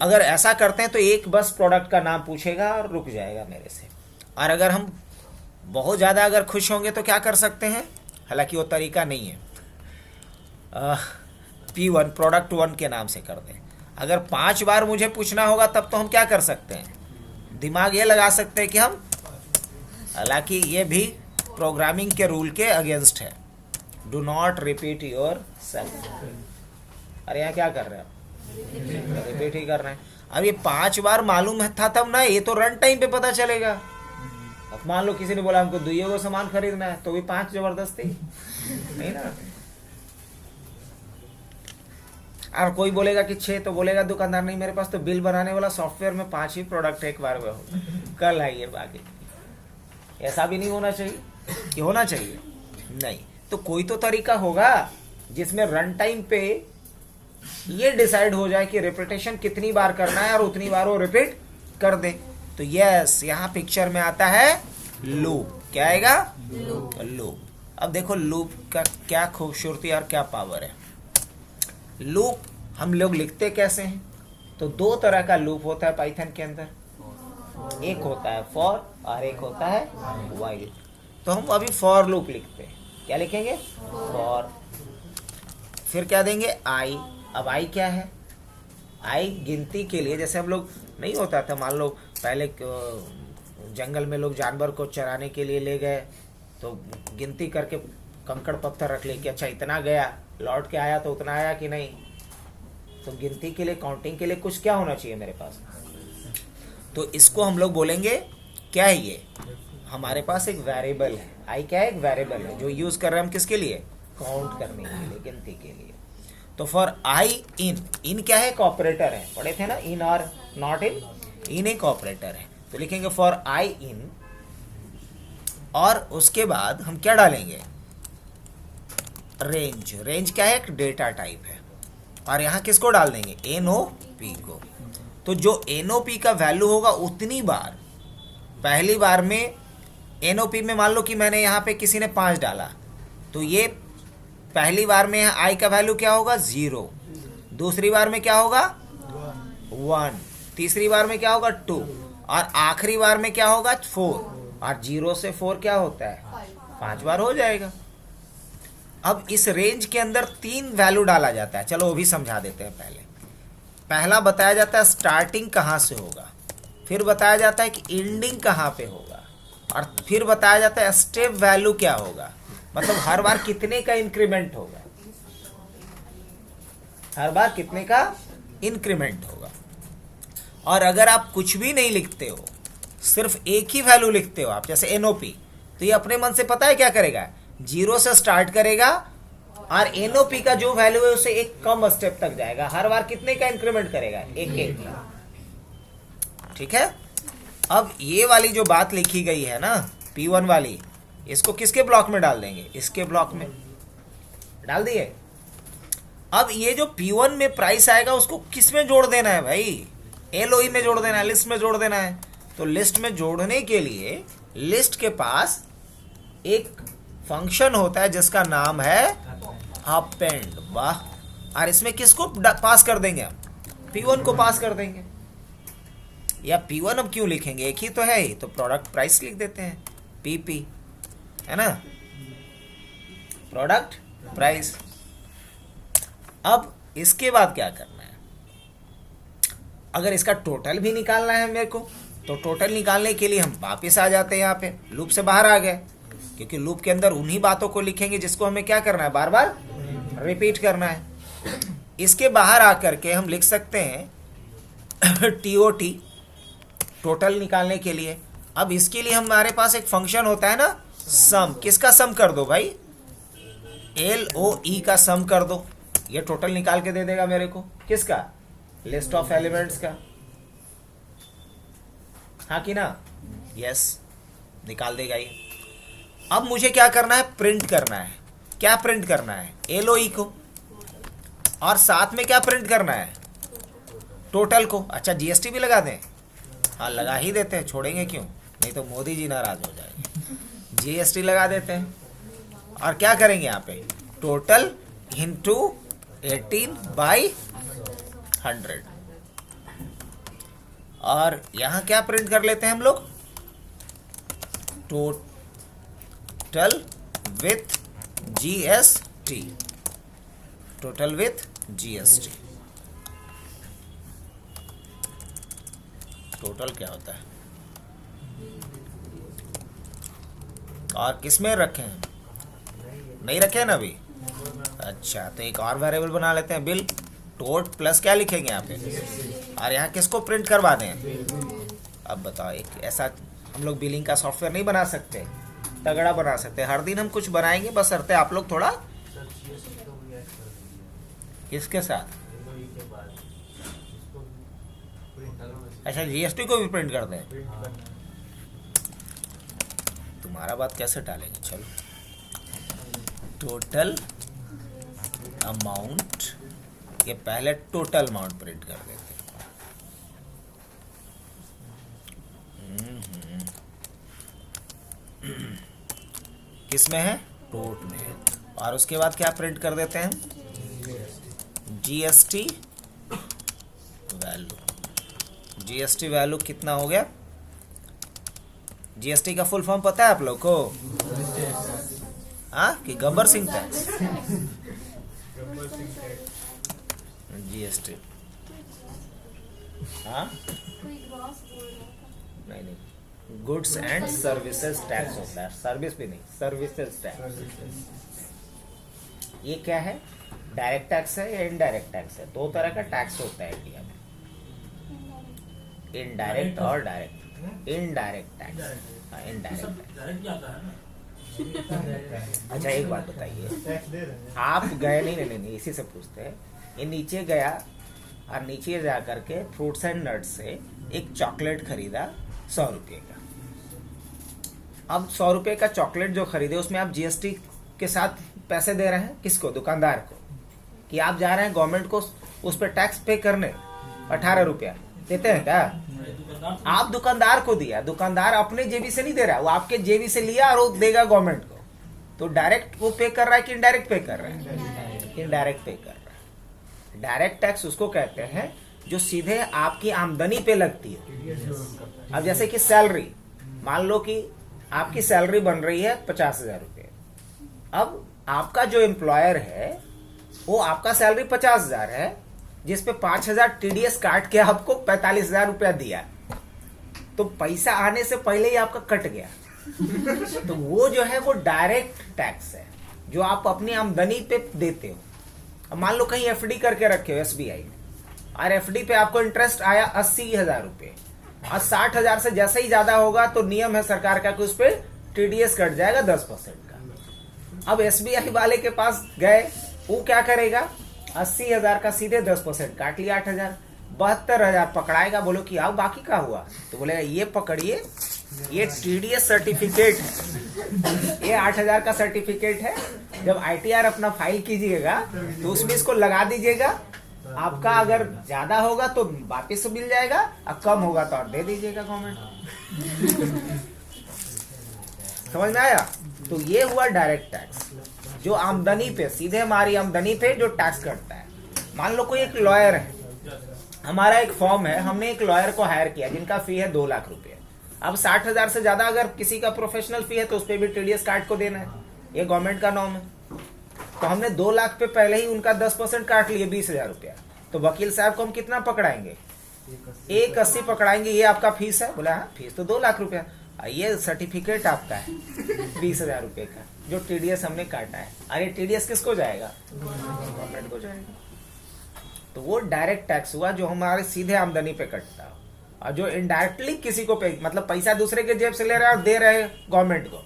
अगर ऐसा करते हैं तो एक बस प्रोडक्ट का नाम पूछेगा और रुक जाएगा मेरे से। और अगर हम बहुत ज़्यादा अगर खुश होंगे तो क्या कर सकते हैं, हालांकि वो तरीका नहीं है, P1 प्रोडक्ट 1 के नाम से कर दें। अगर 5 बार मुझे पूछना होगा तब तो हम क्या कर सकते हैं, दिमाग ये लगा सकते हैं कि हम, हालांकि ये भी प्रोग्रामिंग के रूल के अगेंस्ट है, do not repeat your self. अरे यहाँ क्या कर रहे हैं आप, रिपीट ही कर रहे हैं। अब ये 5 बार मालूम था तब ना, ये तो रन टाइम पे पता चलेगा। अब मान लो किसी ने बोला हमको 2 को सामान खरीदना है, तो भी 5 जबरदस्ती नहीं ना। और कोई बोलेगा कि 6, तो बोलेगा दुकानदार नहीं, मेरे पास तो बिल बनाने वाला सॉफ्टवेयर में 5 ही प्रोडक्ट एक बार में होगा, कल आइए बाकी। ऐसा भी नहीं होना चाहिए कि होना चाहिए, नहीं। तो कोई तो तरीका होगा जिसमें रन टाइम पे ये डिसाइड हो जाए कि रिपीटेशन कितनी बार करना है और उतनी बार वो रिपीट कर दे। तो यस, यहां पिक्चर में आता है लूप। क्या आएगा? लूप। अब देखो लूप का क्या खूबसूरती और क्या पावर है। लूप हम लोग लिखते कैसे हैं? तो दो तरह का लूप होता है पाइथन के अंदर, एक होता है फॉर और एक होता है व्हाइल। तो हम अभी फॉर लूप लिखते हैं। क्या लिखेंगे? फॉर, फिर क्या देंगे? आई। अब आई क्या है? आई गिनती के लिए, जैसे हम लोग नहीं होता था, मान लो पहले जंगल में लोग जानवर को चराने के लिए ले गए तो गिनती करके कंकड़ पत्थर रख ले कि अच्छा इतना गया, लौट के आया तो उतना आया कि नहीं। तो गिनती के लिए, काउंटिंग के लिए कुछ क्या होना चाहिए मेरे पास। तो इसको हम लोग बोलेंगे, क्या है ये? हमारे पास एक वेरिएबल है। आई क्या है? एक वेरिएबल है जो यूज कर रहे हैं हम किसके लिए? काउंट करने के लिए, गिनती के लिए। तो फॉर आई इन, इन क्या है? एक ऑपरेटर है, पढ़े थे ना, इन और नॉट इन। इन एक ऑपरेटर है, तो लिखेंगे फॉर आई इन, और उसके बाद हम क्या डालेंगे? रेंज। रेंज क्या है? एक डेटा टाइप है। और यहां किसको डाल देंगे? NOP को। तो जो NOP का वैल्यू होगा उतनी बार, पहली बार में NOP में मान लो कि मैंने यहां पे किसी ने 5 डाला, तो ये पहली बार में आई का वैल्यू क्या होगा? 0। दूसरी बार में क्या होगा? 1। तीसरी बार में क्या होगा? 2। और आखिरी बार में क्या होगा? 4। और 0 से 4 क्या होता है? 5 बार हो जाएगा। अब इस रेंज के अंदर 3 वैल्यू डाला जाता है। चलो वो भी समझा देते हैं। पहला बताया जाता है स्टार्टिंग कहाँ से होगा, फिर बताया जाता है कि एंडिंग कहाँ पे होगा, और फिर बताया जाता है स्टेप वैल्यू क्या होगा, मतलब हर बार कितने का इंक्रीमेंट होगा, हर बार कितने का इंक्रीमेंट होगा। और अगर आप कुछ भी नहीं लिखते हो, सिर्फ एक ही वैल्यू लिखते हो आप, जैसे NOP, तो ये अपने मन से पता है क्या करेगा? 0 से स्टार्ट करेगा और NOP का जो वैल्यू है उसे एक कम स्टेप तक जाएगा। हर बार कितने का इंक्रीमेंट करेगा? एक का। ठीक है। अब ये वाली जो बात लिखी गई है ना, P1 वाली, इसको किसके ब्लॉक में डाल देंगे? इसके ब्लॉक में डाल दिए। अब ये जो P1 में प्राइस आएगा उसको किस में जोड़ देना है भाई? LOE में जोड़ देना है, लिस्ट में जोड़ देना है। तो लिस्ट में जोड़ने के लिए लिस्ट के पास एक फंक्शन होता है जिसका नाम है अपेंड। वाह। और इसमें किसको पास कर देंगे? P1 को पास कर देंगे। या P1 अब क्यों लिखेंगे? एक ही तो है ही, तो प्रोडक्ट प्राइस लिख देते हैं, PP, है ना, प्रोडक्ट प्राइस। अब इसके बाद क्या करना है? अगर इसका टोटल भी निकालना है मेरे को, तो टोटल निकालने के लिए हम वापस आ जाते हैं यहाँ पे, लूप से बाहर आ गए, क्योंकि लूप के अंदर उन्हीं बातों को लिखेंगे जिसको हमें क्या करना है? बार बार रिपीट करना है। इसके बाहर आकर के हम लिख सकते हैं TOT, टोटल निकालने के लिए। अब इसके लिए हमारे पास एक फंक्शन होता है ना, सम। किसका सम कर दो भाई? LOE का सम कर दो। ये टोटल निकाल के दे देगा मेरे को। किसका? लिस्ट ऑफ एलिमेंट्स का। हाँ कि ना? यस, निकाल देगा ये। अब मुझे क्या करना है? प्रिंट करना है। क्या प्रिंट करना है? LOE को। और साथ में क्या प्रिंट करना है? टोटल को। अच्छा, GST भी लगा दें? हाँ, लगा ही देते हैं, छोड़ेंगे क्यों? नहीं तो मोदी जी नाराज हो जाएंगे। GST लगा देते हैं। और क्या करेंगे यहाँ पे? Total into 18/100। और यहाँ क्या प्रिंट कर लेते हैं हम लोग? Total with GST। Total with GST। Total क्या होता है? और किस में रखे हैं? नहीं रखे हैं ना अभी? अच्छा, तो एक और वेरिएबल बना लेते हैं, बिल टोट प्लस क्या लिखेंगे यहाँ पे, और यहाँ किसको प्रिंट करवा दें? अब बताओ, एक ऐसा हम लोग बिलिंग का सॉफ्टवेयर नहीं बना सकते, तगड़ा बना सकते। हर दिन हम कुछ बनाएंगे, बस अरते आप लोग थोड़ा किसके साथ। अच्छा, GST को भी प्रिंट कर दें? तुम्हारा बात कैसे टालेंगे? चलो टोटल अमाउंट, ये पहले टोटल अमाउंट प्रिंट कर देते हैं। किस में है? टोट में है। और उसके बाद क्या प्रिंट कर देते हैं? GST value. जीएसटी वैल्यू कितना हो गया? जीएसटी का फुल फॉर्म पता है आप लोग को? हाँ, कि गब्बर सिंह टैक्स? जीएसटी, हाँ नहीं, गुड्स एंड सर्विसेज टैक्स होता है, सर्विस भी नहीं, सर्विसेज टैक्स। ये क्या है? डायरेक्ट टैक्स है या इनडायरेक्ट टैक्स है? दो तरह का टैक्स होता है इंडिया में, इनडायरेक्ट और डायरेक्ट। इनडायरेक्ट टैक्स, हाँ इनडायरेक्ट। अच्छा एक बात बताइए, आप गए नहीं, इसी से पूछते हैं। ये नीचे गया और नीचे जा करके फ्रूट्स एंड नट्स से एक चॉकलेट खरीदा 100 रुपये का। अब 100 रुपये का चॉकलेट जो खरीदे उसमें आप जीएसटी के साथ पैसे दे रहे हैं किसको? दुकानदार को। कि आप जा रहे हैं गवर्नमेंट को उस पर टैक्स पे करने, 18 रुपया देते हैं क्या? आप दुकानदार को दिया, दुकानदार अपने जेबी से नहीं दे रहा, वो आपके जेबी से लिया और वो देगा गवर्नमेंट को। तो डायरेक्ट वो पे कर रहा है कि इनडायरेक्ट पे कर रहा है? इनडायरेक्ट पे कर रहा है। डायरेक्ट टैक्स उसको कहते हैं जो सीधे आपकी आमदनी पे लगती है। अब जैसे कि सैलरी, मान लो कि आपकी सैलरी बन रही है 50,000 रुपये। अब आपका जो एम्प्लॉयर है वो आपका सैलरी 50,000 है, जिसपे 5,000 टीडीएस काट के आपको 45,000 रुपया दिया। तो पैसा आने से पहले ही आपका कट गया। तो वो जो है वो डायरेक्ट टैक्स है जो आप अपनी आमदनी पे देते हो। अब मान लो कहीं एफडी करके रखे हो एसबीआई में, और एफडी पे आपको इंटरेस्ट आया 80,000 रुपये, और 60,000 से जैसे ही ज्यादा होगा तो नियम है सरकार का कि उस पर टीडीएस कट जाएगा 10% का। अब एसबीआई वाले के पास गए, वो क्या करेगा? 80,000 का सीधे 10% काट लिया, 8,000, 72,000 पकड़ाएगा। बोलो कि आओ बाकी का हुआ? तो बोलेगा ये पकड़िए, ये टीडीएस सर्टिफिकेट है, ये 8,000 का सर्टिफिकेट है। जब आईटीआर अपना फाइल कीजिएगा तो उसमें इसको लगा दीजिएगा। आपका अगर ज्यादा होगा तो वापिस मिल जाएगा, और कम होगा तो और दे दीजिएगा गवर्नमेंट। समझ में आया? तो ये हुआ डायरेक्ट टैक्स, जो आमदनी पे, सीधे हमारी आमदनी पे जो टैक्स करता है। मान लो कोई एक लॉयर है, हमारा एक फॉर्म है, हमने एक लॉयर को हायर किया जिनका फी है 2 लाख रुपए। अब 60,000 से ज्यादा अगर किसी का प्रोफेशनल फी है तो उस पर भी टीडीएस काट को देना है, ये गवर्नमेंट का नॉर्म है। तो हमने 2 लाख पे पहले ही उनका 10% काट लिए, 20,000 रुपया। तो वकील साहब को हम कितना पकड़ाएंगे? 180 पकड़ाएंगे। ये आपका फीस है? बोला हाँ, फीस तो 2 लाख रुपया। ये सर्टिफिकेट आपका है 20,000 रुपये का, जो टीडीएस हमने काटा है। अरे टीडीएस किसको जाएगा? गवर्नमेंट को जाएगा। तो वो डायरेक्ट टैक्स हुआ जो हमारे सीधे आमदनी पे कटता है, और जो इनडायरेक्टली किसी को पे, मतलब पैसा दूसरे के जेब से ले रहा है और दे रहे गवर्नमेंट को,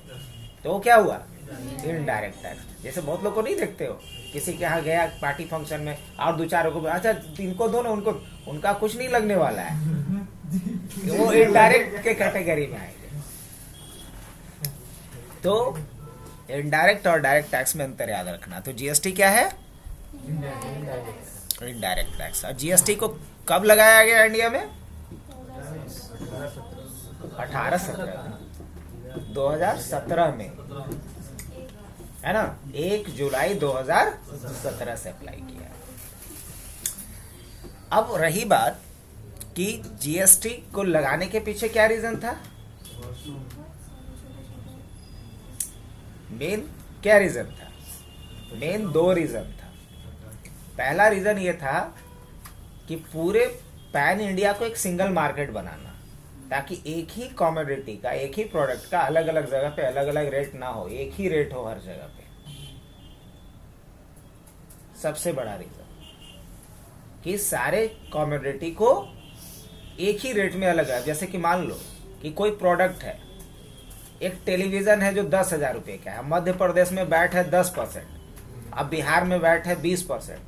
तो वो क्या हुआ? Indirect tax. जैसे बहुत लोग को नहीं देखते हो, किसी के यहाँ गया पार्टी फंक्शन में और 2-4 को, अच्छा इनको दो ना, उनको, उनका कुछ नहीं लगने वाला है, वो इनडायरेक्ट के कैटेगरी में आएंगे। तो इनडायरेक्ट और डायरेक्ट टैक्स में अंतर याद रखना। तो जीएसटी क्या है? Indirect tax. और जीएसटी को कब लगाया गया इंडिया में? 2017 में, है ना? 1 जुलाई 2017 से अप्लाई किया। अब रही बात कि जीएसटी को लगाने के पीछे क्या रीजन था? मेन क्या रीजन था? मेन 2 रीजन था। पहला रीजन ये था कि पूरे पैन इंडिया को एक सिंगल मार्केट बनाना, ताकि एक ही कॉमोडिटी का, एक ही प्रोडक्ट का अलग अलग जगह पे अलग अलग रेट ना हो, एक ही रेट हो हर जगह पे। सबसे बड़ा रीजन कि सारे कॉमोडिटी को एक ही रेट में अलग है। जैसे कि मान लो कि कोई प्रोडक्ट है, एक टेलीविजन है जो 10,000 रुपये का है, मध्य प्रदेश में वैट है 10%, अब बिहार में वैट है 20%,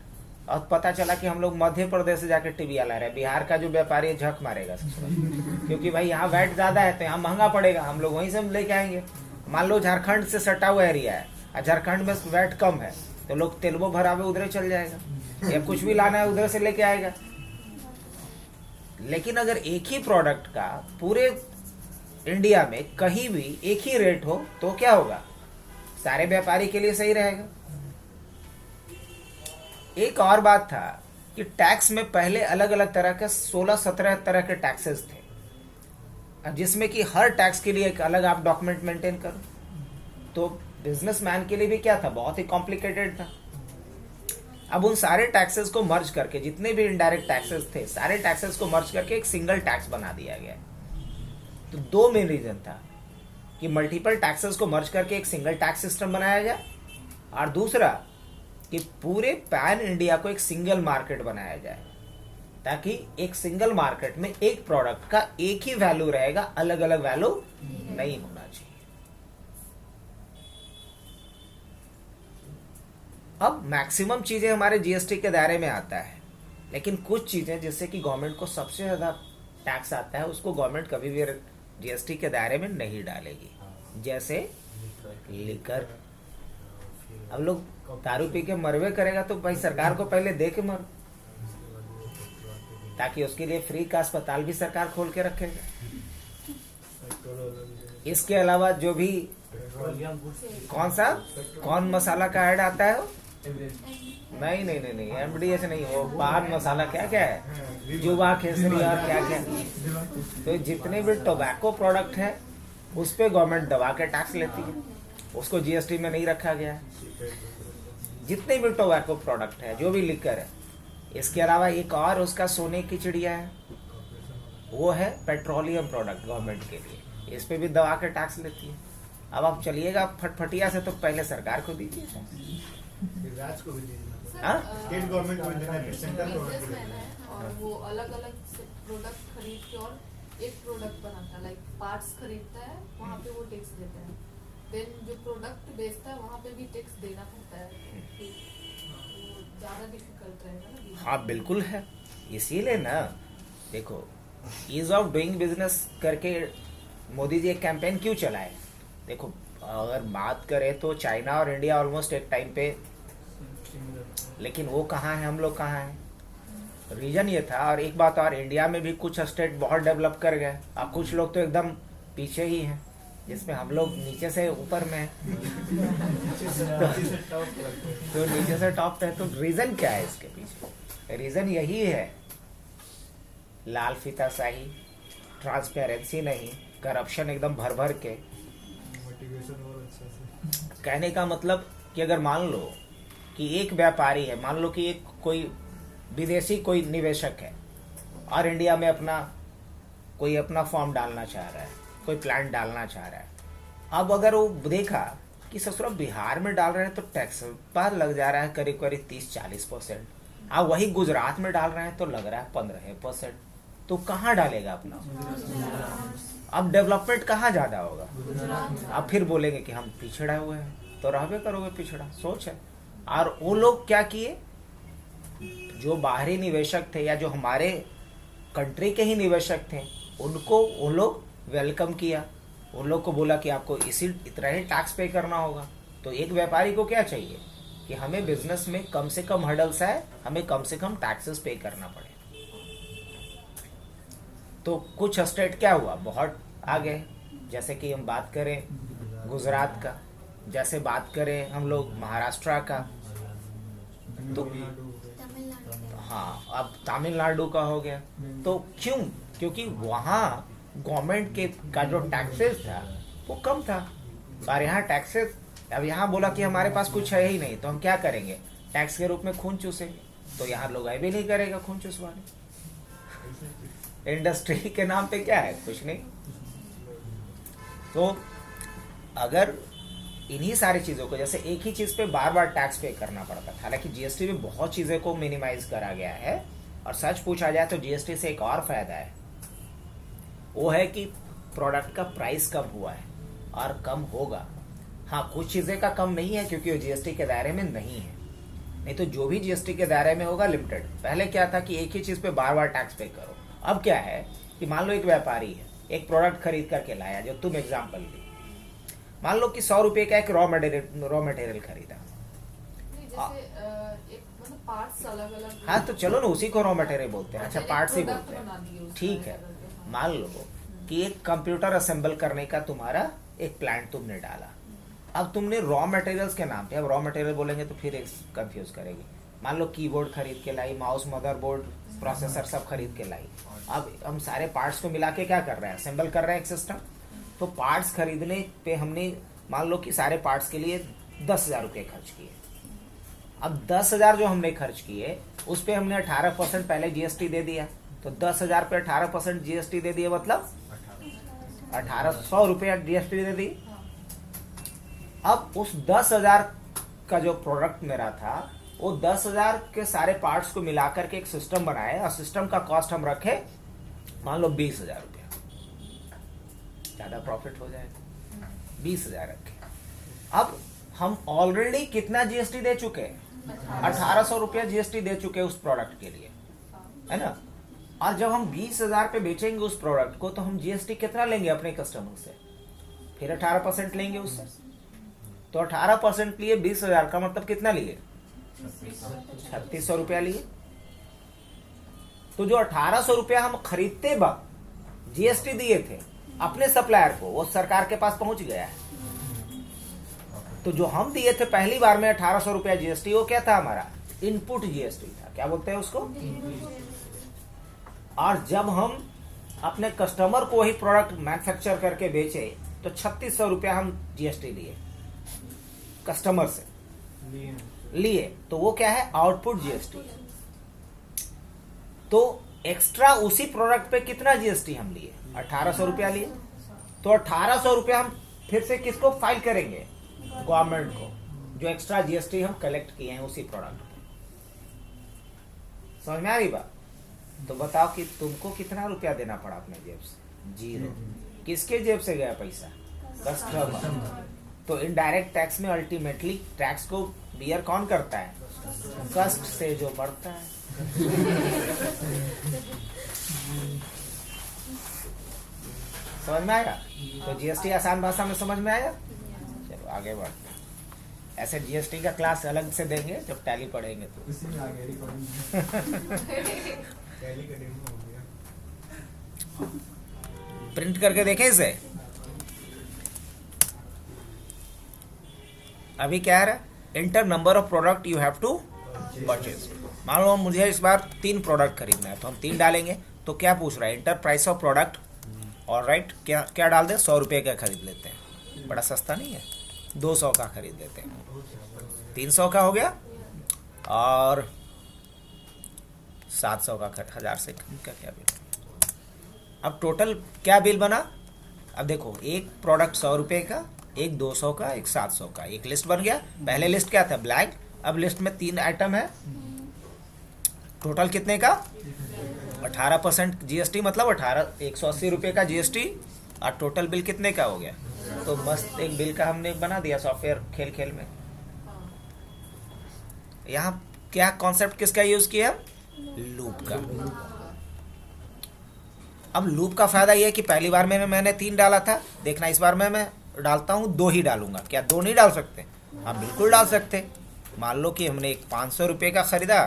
और पता चला कि हम लोग मध्य प्रदेश से जाकर टीवी ला रहे हैं, बिहार का जो व्यापारी है झक मारेगा क्योंकि भाई यहाँ वैट ज्यादा है तो यहाँ महंगा पड़ेगा, हम लोग वहीं से लेके आएंगे। मान लो झारखंड से सटा हुआ एरिया है और झारखंड में वैट कम है तो लोग तेलबो भरावे उधर चल जाएगा या कुछ भी लाना है उधर से लेके आएगा। लेकिन अगर एक ही प्रोडक्ट का पूरे इंडिया में कहीं भी एक ही रेट हो तो क्या होगा, सारे व्यापारी के लिए सही रहेगा। एक और बात था कि टैक्स में पहले अलग अलग तरह के 16-17 तरह के टैक्सेस थे, जिसमें कि हर टैक्स के लिए एक अलग आप डॉक्यूमेंट मेंटेन करो। तो बिजनेसमैन के लिए भी क्या था, बहुत ही कॉम्प्लिकेटेड था। अब उन सारे टैक्सेस को मर्ज करके, जितने भी इनडायरेक्ट टैक्सेस थे सारे टैक्सेस को मर्ज करके एक सिंगल टैक्स बना दिया गया। तो दो मेन रीजन था कि मल्टीपल टैक्सेस को मर्ज करके एक सिंगल टैक्स सिस्टम बनाया जाए, और दूसरा कि पूरे पैन इंडिया को एक सिंगल मार्केट बनाया जाए, ताकि एक सिंगल मार्केट में एक प्रोडक्ट का एक ही वैल्यू रहेगा, अलग अलग वैल्यू नहीं होना चाहिए। अब मैक्सिमम चीजें हमारे जीएसटी के दायरे में आता है, लेकिन कुछ चीजें जिससे कि गवर्नमेंट को सबसे ज्यादा टैक्स आता है उसको गवर्नमेंट कभी भी जीएसटी के दायरे में नहीं डालेगी, जैसे लिकर। अब लोग दारू पी के मरवे करेगा तो भाई सरकार को पहले दे के मर, ताकि उसके लिए फ्री का अस्पताल भी सरकार खोल के रखेगा। इसके अलावा जो भी कौन मसाला का ऐड आता है, नहीं एमडीएच नहीं, वो पान मसाला क्या क्या है, जुबा केसरी और क्या क्या। तो जितने भी टोबैको प्रोडक्ट है उस पे गवर्नमेंट दबा के टैक्स लेती है, उसको जीएसटी में नहीं रखा गया है। जितने भी टोबैको प्रोडक्ट है, जो भी लिकर है। इसके अलावा एक और उसका सोने की चिड़िया है, वो है पेट्रोलियम प्रोडक्ट गवर्नमेंट के लिए, इस पे भी दबा के टैक्स लेती है। अब आप चलिएगा फटफटिया से तो पहले सरकार को दीजिए, राज्य को भी दीजिए, हाँ? स्टेट गवर्नमेंट को भी देना है, सेंट्रल गवर्नमेंट को भी देना है। और वो अलग अलग प्रोडक्ट खरीद के और एक प्रोडक्ट बनाता है, लाइक पार्ट्स खरीदता है, वहाँ पे वो टैक्स देता है। देन जो प्रोडक्ट बेचता है वहाँ पे भी टैक्स देना पड़ता है, वो ज़्यादा डिफिकल्ट रहेगा ना। हाँ बिल्कुल है, इसीलिए ना देखो ईज ऑफ डूइंग बिजनेस करके मोदी जी एक कैंपेन क्यों चलाए। देखो अगर बात करें तो चाइना और इंडिया ऑलमोस्ट एक टाइम पे, लेकिन वो कहाँ है, हम लोग कहाँ हैं। रीजन ये था। और एक बात और, इंडिया में भी कुछ स्टेट बहुत डेवलप कर गए, अब कुछ लोग तो एकदम पीछे ही हैं, जिसमें हम लोग नीचे से ऊपर में हैं। तो नीचे से टॉप पे। तो रीजन क्या है इसके पीछे? रीजन यही है, लाल फीताशाही, ट्रांसपेरेंसी नहीं, करप्शन एकदम भर भर के। कहने का मतलब कि अगर मान लो कि एक व्यापारी है, मान लो कि एक कोई विदेशी कोई निवेशक है और इंडिया में कोई अपना फॉर्म डालना चाह रहा है, कोई प्लांट डालना चाह रहा है। अब अगर वो देखा कि ससुरा बिहार में डाल रहे हैं तो टैक्स पर लग जा रहा है करीब करीब 30-40%, अब वही गुजरात में डाल रहे हैं तो लग रहा है 15%, तो कहाँ डालेगा अपना? अब डेवलपमेंट कहाँ ज्यादा होगा? अब फिर बोलेंगे कि हम पिछड़ा हुए हैं, तो रहबे करोगे पिछड़ा, सोच है। और वो लोग क्या किए, जो बाहरी निवेशक थे या जो हमारे कंट्री के ही निवेशक थे, उनको वो लोग वेलकम किया, उन लोग को बोला कि आपको इतना ही टैक्स पे करना होगा। तो एक व्यापारी को क्या चाहिए कि हमें बिजनेस में कम से कम हर्डल्स है, हमें कम से कम टैक्सेस पे करना पड़े। तो कुछ स्टेट क्या हुआ, बहुत आगे, जैसे कि हम बात करें गुजरात का, जैसे बात करें हम लोग महाराष्ट्र का, तो हाँ अब तमिलनाडु का हो गया। तो क्यों? क्योंकि वहाँ गवर्नमेंट के का जो टैक्सेस था वो कम था, और यहाँ टैक्सेस, अब यहाँ बोला कि हमारे पास कुछ है ही नहीं, तो हम क्या करेंगे, टैक्स के रूप में खून चूसेंगे। तो यहाँ लोग भी नहीं करेगा खून चूसवाने। इंडस्ट्री के नाम पे क्या है, कुछ नहीं। तो अगर इन्हीं सारी चीजों को, जैसे एक ही चीज पे बार बार टैक्स पे करना पड़ता था, हालांकि जीएसटी में बहुत चीजें को मिनिमाइज करा गया है। और सच पूछा जाए तो जीएसटी से एक और फायदा है, वो है कि प्रोडक्ट का प्राइस कम हुआ है और कम होगा। हाँ कुछ चीजें का कम नहीं है क्योंकि वो जीएसटी के दायरे में नहीं है, नहीं तो जो भी जीएसटी के दायरे में होगा लिमिटेड। पहले क्या था कि एक ही चीज पे बार बार टैक्स पे करो। अब क्या है कि मान लो एक व्यापारी है, एक प्रोडक्ट खरीद करके लाया, जो तुम एग्जाम्पल दी, मान लो कि 100 रुपए का एक रॉ मटेरियल खरीदा। नहीं, जैसे एक मतलब पार्ट्स अलग अलग। हाँ तो चलो ना, उसी को रॉ मटेरियल बोलते हैं। अच्छा, पार्ट्स ही product बोलते बना हैं, दिए उसका ठीक है। ऐसा करके, हाँ। मान लो कि एक कंप्यूटर असेंबल करने का तुम्हारा एक प्लांट तुमने डाला। अब तुमने रॉ मटेरियल्स के नाम पे, अब रॉ मटेरियल बोलेंगे तो फिर कंफ्यूज करेगी। मान लो कीबोर्ड खरीद के लाई, माउस, मदरबोर्ड, प्रोसेसर सब खरीद के लाई। अब हम सारे पार्ट्स को मिला के क्या कर रहे हैं, असेंबल कर रहे हैं एक सिस्टम। तो पार्ट्स खरीदने पे हमने मान लो कि सारे पार्ट्स के लिए 10,000 रुपये खर्च किए। अब 10,000 जो हमने खर्च किए उस पे हमने 18% पहले जीएसटी दे दिया। तो 10,000 पे 18% जीएसटी दे दिया, मतलब 1,800 रुपये जीएसटी दे दी। अब उस 10,000 का जो प्रोडक्ट मेरा था, वो 10,000 के सारे पार्ट्स को मिलाकर के एक सिस्टम बनाए, और सिस्टम का कॉस्ट हम रखे मान लो 20,000 रुपया, ज्यादा प्रॉफिट हो जाएगा। 20,000 रखे। अब हम ऑलरेडी कितना जीएसटी दे चुके हैं, 1,800 रुपया जीएसटी दे चुके हैं उस प्रोडक्ट के लिए, है ना। और जब हम 20,000 पे बेचेंगे उस प्रोडक्ट को, तो हम जीएसटी कितना लेंगे अपने कस्टमर से, फिर 18% लेंगे उससे। तो 18% लिए 20,000 का मतलब कितना लिए, 3,600 रुपया लिए। तो जो 1,800 रुपया हम खरीदते वक्त जीएसटी दिए थे अपने सप्लायर को, वो सरकार के पास पहुंच गया है। तो जो हम दिए थे पहली बार में 1,800 रुपया जीएसटी, वो क्या था, हमारा इनपुट जीएसटी था, क्या बोलते हैं उसको। और जब हम अपने कस्टमर को वही प्रोडक्ट मैन्युफैक्चर करके बेचे, तो 3,600 रुपया हम जीएसटी लिए कस्टमर से लिए। तो वो क्या है, आउटपुट जीएसटी। तो एक्स्ट्रा उसी प्रोडक्ट पे कितना जीएसटी हम लिए, 1,800 रुपया लिए। तो 1,800 रुपया हम फिर से किसको फाइल करेंगे, गवर्नमेंट को, जो एक्स्ट्रा जीएसटी हम कलेक्ट किए हैं उसी प्रोडक्ट पे। समझ में आ रही बात। तो बताओ कि तुमको कितना रुपया देना पड़ा अपने जेब से, 0। किसके जेब से गया पैसा, कस्टमर। तो इनडायरेक्ट टैक्स में अल्टीमेटली टैक्स को बियर कौन करता है, कष्ट से जो बढ़ता है। समझ में आया। तो जीएसटी आसान भाषा में समझ में आया। चलो आगे बढ़ते हैं। ऐसे जीएसटी का क्लास अलग से देंगे जब टैली पढ़ेंगे तो। इसी में आगे टैली का डेमो हो गया। प्रिंट करके देखें इसे। अभी क्या है, enter number of product you have to purchase. मान लो मुझे इस बार 3 प्रोडक्ट खरीदना है, तो हम 3 डालेंगे। तो क्या पूछ रहा है, इंटर प्राइस ऑफ प्रोडक्ट। और राइट, क्या क्या डाल दे, 100 रुपये का खरीद लेते हैं, बड़ा सस्ता नहीं है। 200 का खरीद लेते हैं, 300 का हो गया, और 700 का 1000 से कम का क्या बिल। अब टोटल क्या बिल बना। अब देखो, एक प्रोडक्ट 100 रुपये का, एक 200 का, एक 700 का, एक लिस्ट बन गया। पहले लिस्ट क्या था, ब्लैंक। अब लिस्ट में 3 आइटम है। टोटल कितने का, 18% जीएसटी, मतलब 180 रुपये का जीएसटी। और टोटल बिल कितने का हो गया। तो मस्त एक बिल का हमने बना दिया सॉफ्टवेयर खेल खेल में। यहाँ क्या कॉन्सेप्ट किसका यूज किया, लूप का। अब लूप का फायदा यह है कि पहली बार में मैंने 3 डाला था, देखना इस बार में मैं डालता हूँ 2 ही डालूंगा। क्या 2 नहीं डाल सकते, हम बिल्कुल डाल सकते। मान लो कि हमने एक 500 रुपये का खरीदा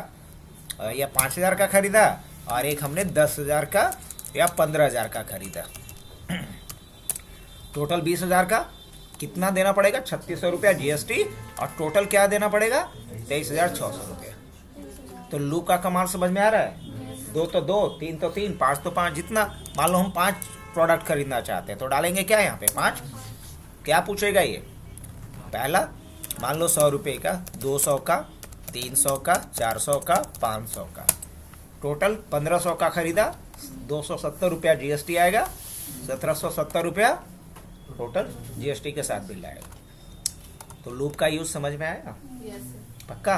या 5,000 का खरीदा, और एक हमने 10,000 का या 15,000 का खरीदा। टोटल 20,000 का कितना देना पड़ेगा, 3,600 रुपया जीएसटी। और टोटल क्या देना पड़ेगा, 23,600 रुपया। तो लूप का कमाल समझ में आ रहा है। 2 तो 2, 3 तो 3, 5 तो 5। जितना मान लो हम 5 प्रोडक्ट खरीदना चाहते हैं, तो डालेंगे क्या यहाँ पे, 5। क्या पूछेगा ये, पहला मान लो 100 रुपये का, 200 का, 300 का, 400 का, 500 का। टोटल 1,500 का खरीदा, 270 रुपया जीएसटी आएगा, 1,770 रुपया टोटल जीएसटी के साथ बिल आएगा। तो लूप का यूज समझ में आएगा, पक्का।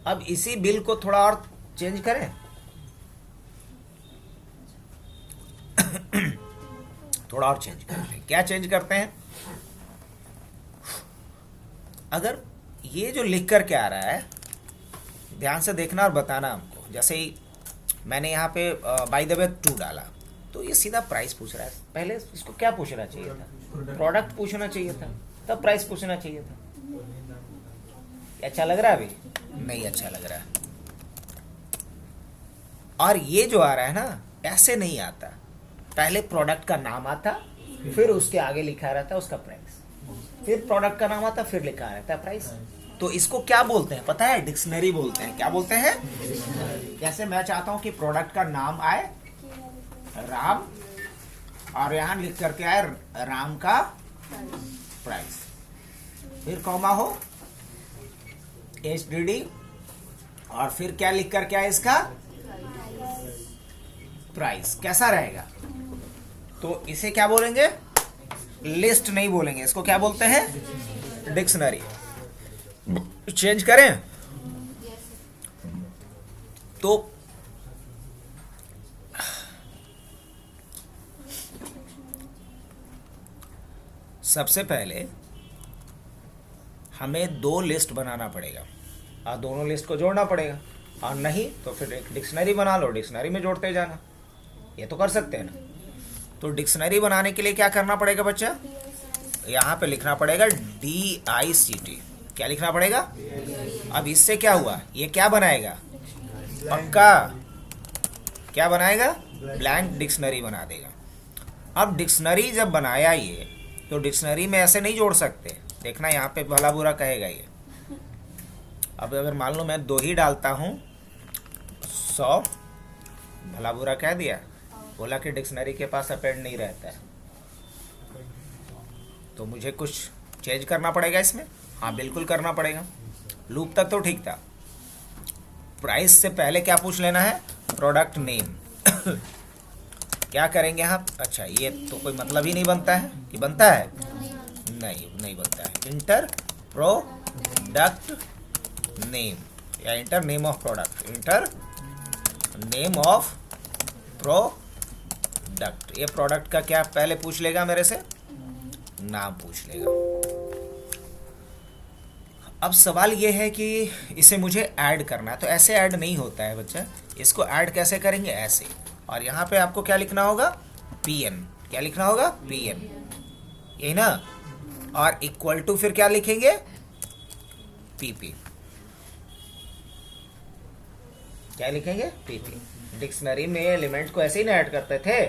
अब इसी बिल को थोड़ा और चेंज करें। थोड़ा और चेंज करते हैं। क्या चेंज करते हैं, अगर ये जो लिख कर के आ रहा है, ध्यान से देखना और बताना हमको। जैसे ही मैंने यहाँ पे बाय द वे 2 डाला, तो ये सीधा प्राइस पूछ रहा है। पहले इसको क्या पूछना चाहिए था? प्रोडक्ट पूछना चाहिए था, तब प्राइस पूछना चाहिए था। अच्छा लग रहा है? अभी नहीं अच्छा लग रहा है। और ये जो आ रहा है ना, ऐसे नहीं आता। पहले प्रोडक्ट का नाम आता, फिर उसके आगे लिखा रहता है उसका प्राइस, फिर प्रोडक्ट का नाम आता, फिर लिखा रहता है प्राइस। तो इसको क्या बोलते हैं पता है? डिक्शनरी बोलते हैं। क्या बोलते हैं? जैसे मैं चाहता हूं कि प्रोडक्ट का नाम आए राम, और यहां लिख करके आए राम का प्राइस, फिर कॉमा हो HDD, और फिर क्या लिख करके आए इसका प्राइस। कैसा रहेगा? तो इसे क्या बोलेंगे? लिस्ट नहीं बोलेंगे, इसको क्या बोलते हैं? डिक्शनरी। चेंज करें तो सबसे पहले हमें 2 लिस्ट बनाना पड़ेगा और दोनों लिस्ट को जोड़ना पड़ेगा, और नहीं तो फिर एक डिक्शनरी बना लो, डिक्शनरी में जोड़ते जाना। ये तो कर सकते हैं ना। तो डिक्शनरी बनाने के लिए क्या करना पड़ेगा बच्चा? यहाँ पे लिखना पड़ेगा DICT। क्या लिखना पड़ेगा? अब इससे क्या हुआ? ये क्या बनाएगा? पक्का क्या बनाएगा? ब्लैंक डिक्शनरी बना देगा। अब डिक्शनरी जब बनाया ये, तो डिक्शनरी में ऐसे नहीं जोड़ सकते। देखना यहाँ पे भला बुरा कहेगा ये। अब अगर मान लो मैं 2 ही डालता हूँ, 100 भला बुरा कह दिया, बोला कि डिक्शनरी के पास अपेंड नहीं रहता है, तो मुझे कुछ चेंज करना पड़ेगा इसमें। हाँ बिल्कुल करना पड़ेगा। लूप तक तो ठीक था। प्राइस से पहले क्या पूछ लेना है? Product name. क्या करेंगे आप? अच्छा ये तो कोई मतलब ही नहीं बनता है कि बनता है? नहीं बनता है। इंटर प्रोडक्ट नेम या inter name of product. Inter name of product. ये प्रोडक्ट का क्या पहले पूछ लेगा मेरे से? नाम पूछ लेगा। अब सवाल ये है कि इसे मुझे ऐड करना है, तो ऐसे ऐड नहीं होता है बच्चा। इसको ऐड कैसे करेंगे? ऐसे। और यहाँ पे आपको क्या लिखना होगा? PN। क्या लिखना होगा? PN, यही ना। और इक्वल टू फिर क्या लिखेंगे? PP। क्या लिखेंगे? PP। डिक्शनरी में एलिमेंट को ऐसे ही ना ऐड करते थे?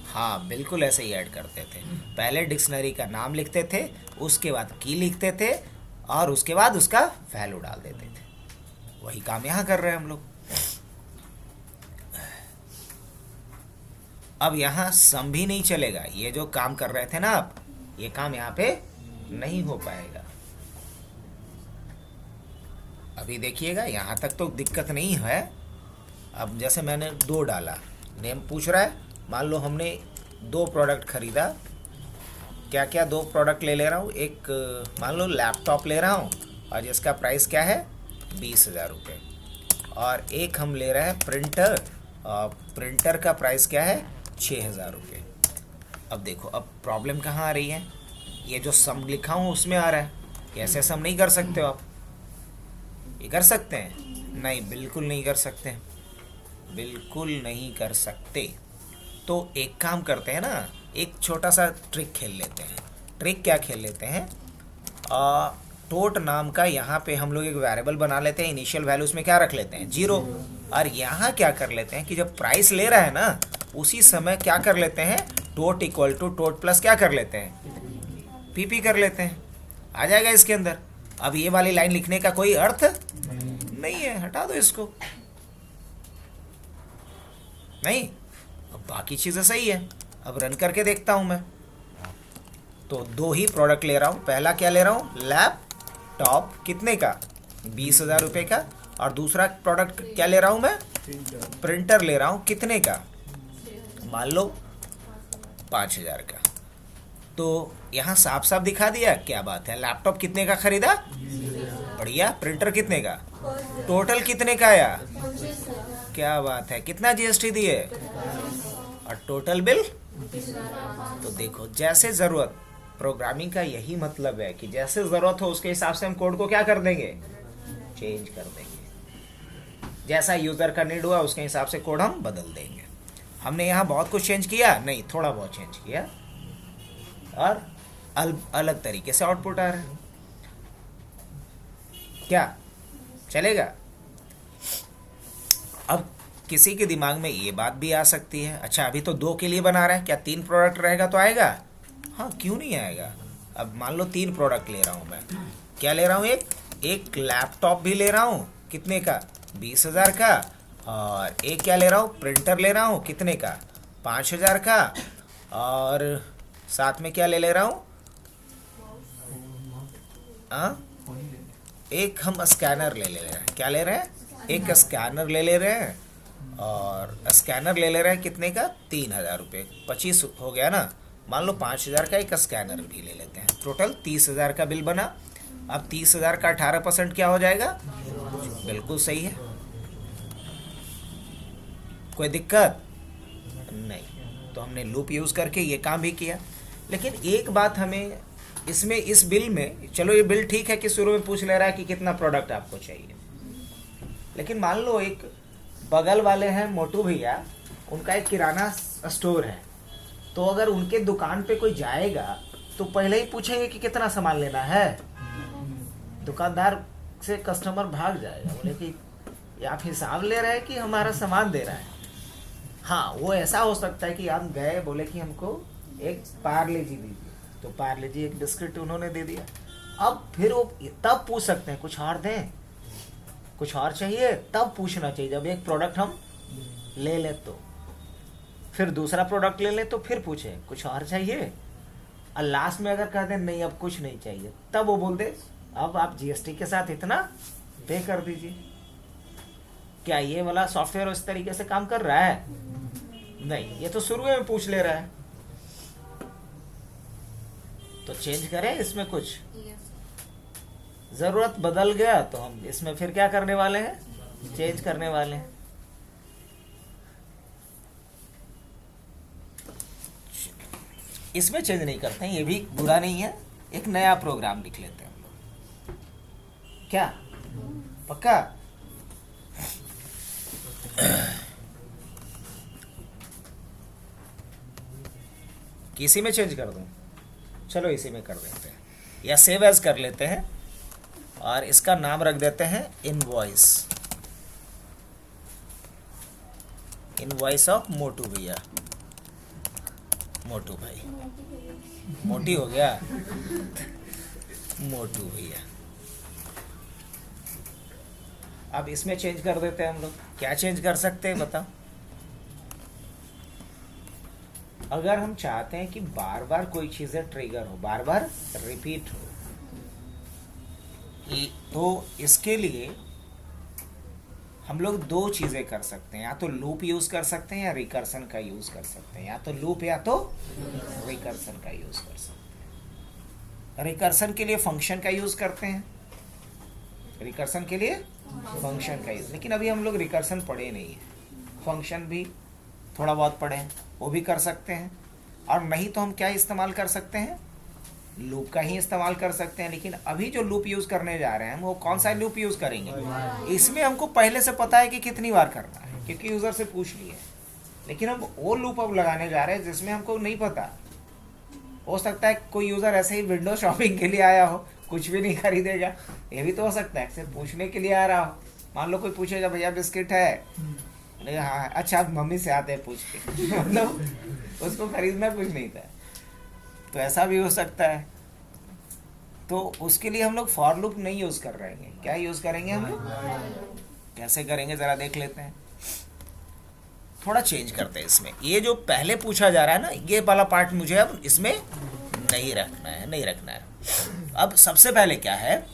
हाँ बिल्कुल ऐसे ही ऐड करते थे। पहले डिक्शनरी का नाम लिखते थे, उसके बाद की लिखते थे, और उसके बाद उसका वैल्यू डाल देते थे। वही काम यहाँ कर रहे हैं हम लोग। अब यहाँ सम भी नहीं चलेगा। ये जो काम कर रहे थे ना आप, ये काम यहाँ पे नहीं हो पाएगा। अभी देखिएगा, यहाँ तक तो दिक्कत नहीं है। अब जैसे मैंने 2 डाला, नेम पूछ रहा है। मान लो हमने 2 प्रोडक्ट खरीदा। क्या क्या 2 प्रोडक्ट ले रहा हूँ? एक मान लो लैपटॉप ले रहा हूँ, और जिसका प्राइस क्या है? 20,000 रुपये। और एक हम ले रहे हैं प्रिंटर, और प्रिंटर का प्राइस क्या है? 6,000 रुपये। अब देखो, अब प्रॉब्लम कहाँ आ रही है? ये जो सम लिखा हूँ उसमें आ रहा है। कैसे सम नहीं कर सकते हो आप? ये कर सकते हैं? नहीं, बिल्कुल नहीं कर सकते, बिल्कुल नहीं कर सकते। तो एक काम करते हैं ना, एक छोटा सा ट्रिक खेल लेते हैं। ट्रिक क्या खेल लेते हैं? टोट नाम का यहाँ पे हम लोग एक वेरिएबल बना लेते हैं। इनिशियल वैल्यू उसमें क्या रख लेते हैं? 0। और यहाँ क्या कर लेते हैं कि जब प्राइस ले रहा है ना, उसी समय क्या कर लेते हैं? टोट इक्वल टू टोट प्लस क्या कर लेते हैं? PP कर लेते हैं। आ जाएगा इसके अंदर। अब ये वाली लाइन लिखने का कोई अर्थ नहीं है, हटा दो इसको। नहीं, अब बाकी चीज़ें सही है। अब रन करके देखता हूं मैं, तो 2 ही प्रोडक्ट ले रहा हूं। पहला क्या ले रहा हूं? लैपटॉप, कितने का? 20,000 रुपये का। और दूसरा प्रोडक्ट क्या ले रहा हूं मैं? प्रिंटर ले रहा हूं, कितने का? मान लो 5,000 का। तो यहाँ साफ साफ दिखा दिया। क्या बात है, लैपटॉप कितने का खरीदा? बढ़िया। प्रिंटर कितने का? टोटल कितने का आया? क्या बात है, कितना GST दिए? और टोटल बिल? तो देखो, जैसे ज़रूरत, प्रोग्रामिंग का यही मतलब है कि जैसे ज़रूरत हो उसके हिसाब से हम कोड को क्या कर देंगे? चेंज कर देंगे। जैसा यूज़र का नीड हुआ उसके हिसाब से कोड हम बदल देंगे। हमने यहाँ बहुत कुछ चेंज किया नहीं, थोड़ा बहुत चेंज किया और अलग तरीके से आउटपुट आ रहा है। क्या चलेगा? अब किसी के दिमाग में ये बात भी आ सकती है, अच्छा अभी तो 2 के लिए बना रहा है, क्या 3 प्रोडक्ट रहेगा तो आएगा? हाँ, क्यों नहीं आएगा? अब मान लो 3 प्रोडक्ट ले रहा हूँ मैं, क्या ले रहा हूँ? एक लैपटॉप भी ले रहा हूँ, कितने का? 20,000 का। और एक क्या ले रहा हूँ? प्रिंटर ले रहा हूँ, कितने का? 5,000 का। और साथ में क्या ले रहा हूँ? एक हम स्कैनर ले रहे हैं, क्या ले रहे हैं? एक स्कैनर ले रहे हैं। और स्कैनर ले रहे हैं कितने का? 3,000 रुपये, 25 हो गया ना। मान लो 5,000 का एक स्कैनर भी ले लेते हैं, टोटल 30,000 का बिल बना। अब 30,000 का 18% क्या हो जाएगा? बिल्कुल सही है, कोई दिक्कत नहीं। तो हमने लूप यूज करके ये काम भी किया। लेकिन एक बात हमें इसमें, इस बिल में, चलो ये बिल ठीक है कि शुरू में पूछ ले रहा है कि कितना प्रोडक्ट आपको चाहिए, लेकिन मान लो एक बगल वाले हैं मोटू भैया, उनका एक किराना स्टोर है, तो अगर उनके दुकान पे कोई जाएगा तो पहले ही पूछेंगे कि कितना सामान लेना है। दुकानदार से कस्टमर भाग जाएगा, बोले कि ये आप हिसाब ले रहे हैं कि हमारा सामान दे रहा है। हाँ, वो ऐसा हो सकता है कि आप गए, बोले कि हमको एक पार्ले जी दीजिए, तो पार्ले जी एक बिस्किट उन्होंने दे दिया। अब फिर वो तब पूछ सकते हैं कुछ और दें, कुछ और चाहिए, तब पूछना चाहिए। जब एक प्रोडक्ट हम ले ले तो फिर दूसरा प्रोडक्ट ले ले तो फिर पूछे कुछ और चाहिए, और लास्ट में अगर कह दे नहीं अब कुछ नहीं चाहिए, तब वो बोल दे अब आप जीएसटी के साथ इतना पे कर दीजिए। क्या ये वाला सॉफ्टवेयर उस तरीके से काम कर रहा है? नहीं, ये तो शुरू में पूछ ले रहा है। तो चेंज करें इसमें कुछ? जरूरत बदल गया तो हम इसमें फिर क्या करने वाले हैं? चेंज करने वाले हैं। इसमें चेंज नहीं करते हैं, ये भी बुरा नहीं है, एक नया प्रोग्राम लिख लेते हैं हम लोग। क्या पक्का? किसी में चेंज कर दूं? चलो इसी में कर देते हैं, या सेव एज कर लेते हैं और इसका नाम रख देते हैं इनवॉइस। इनवॉइस ऑफ मोटू भैया। मोटू भाई, मोटी हो गया, मोटू भैया। अब इसमें चेंज कर देते हैं हम लोग। क्या चेंज कर सकते हैं बताओ? अगर हम चाहते हैं कि बार बार कोई चीजें ट्रिगर हो, बार बार रिपीट हो, तो इसके लिए हम लोग 2 चीजें कर सकते हैं, या तो लूप यूज कर सकते हैं या रिकर्सन का यूज कर सकते हैं। या तो लूप या तो रिकर्सन का यूज कर सकते हैं। रिकर्सन के लिए फंक्शन का यूज करते हैं, रिकर्सन के लिए फंक्शन का यूज। लेकिन अभी हम लोग रिकर्सन पढ़े नहीं है, फंक्शन भी थोड़ा बहुत पढ़े हैं, वो भी कर सकते हैं। और नहीं तो हम क्या इस्तेमाल कर सकते हैं? लूप का ही इस्तेमाल कर सकते हैं। लेकिन अभी जो लूप यूज करने जा रहे हैं हम, वो कौन सा लूप यूज करेंगे? इसमें हमको पहले से पता है कि कितनी बार करना है, क्योंकि यूजर से पूछ लिए। लेकिन हम वो लूप अब लगाने जा रहे हैं जिसमें हमको नहीं पता। हो सकता है कोई यूजर ऐसे ही विंडो शॉपिंग के लिए आया हो, कुछ भी नहीं खरीदेगा, ये भी तो हो सकता है, सिर्फ पूछने के लिए आ रहा हो। मान लो कोई पूछेगा भैया बिस्किट है, हाँ अच्छा मम्मी से आते हैं पूछ के, मतलब उसको खरीदना कुछ नहीं था, तो ऐसा भी हो सकता है। तो उसके लिए हम लोग फॉर लूप नहीं यूज कर रहे हैं। क्या यूज करेंगे हम लोग? कैसे करेंगे जरा देख लेते हैं। थोड़ा चेंज करते हैं इसमें। ये जो पहले पूछा जा रहा है ना, ये वाला पार्ट मुझे अब इसमें नहीं रखना है, नहीं रखना है। अब सबसे पहले क्या है,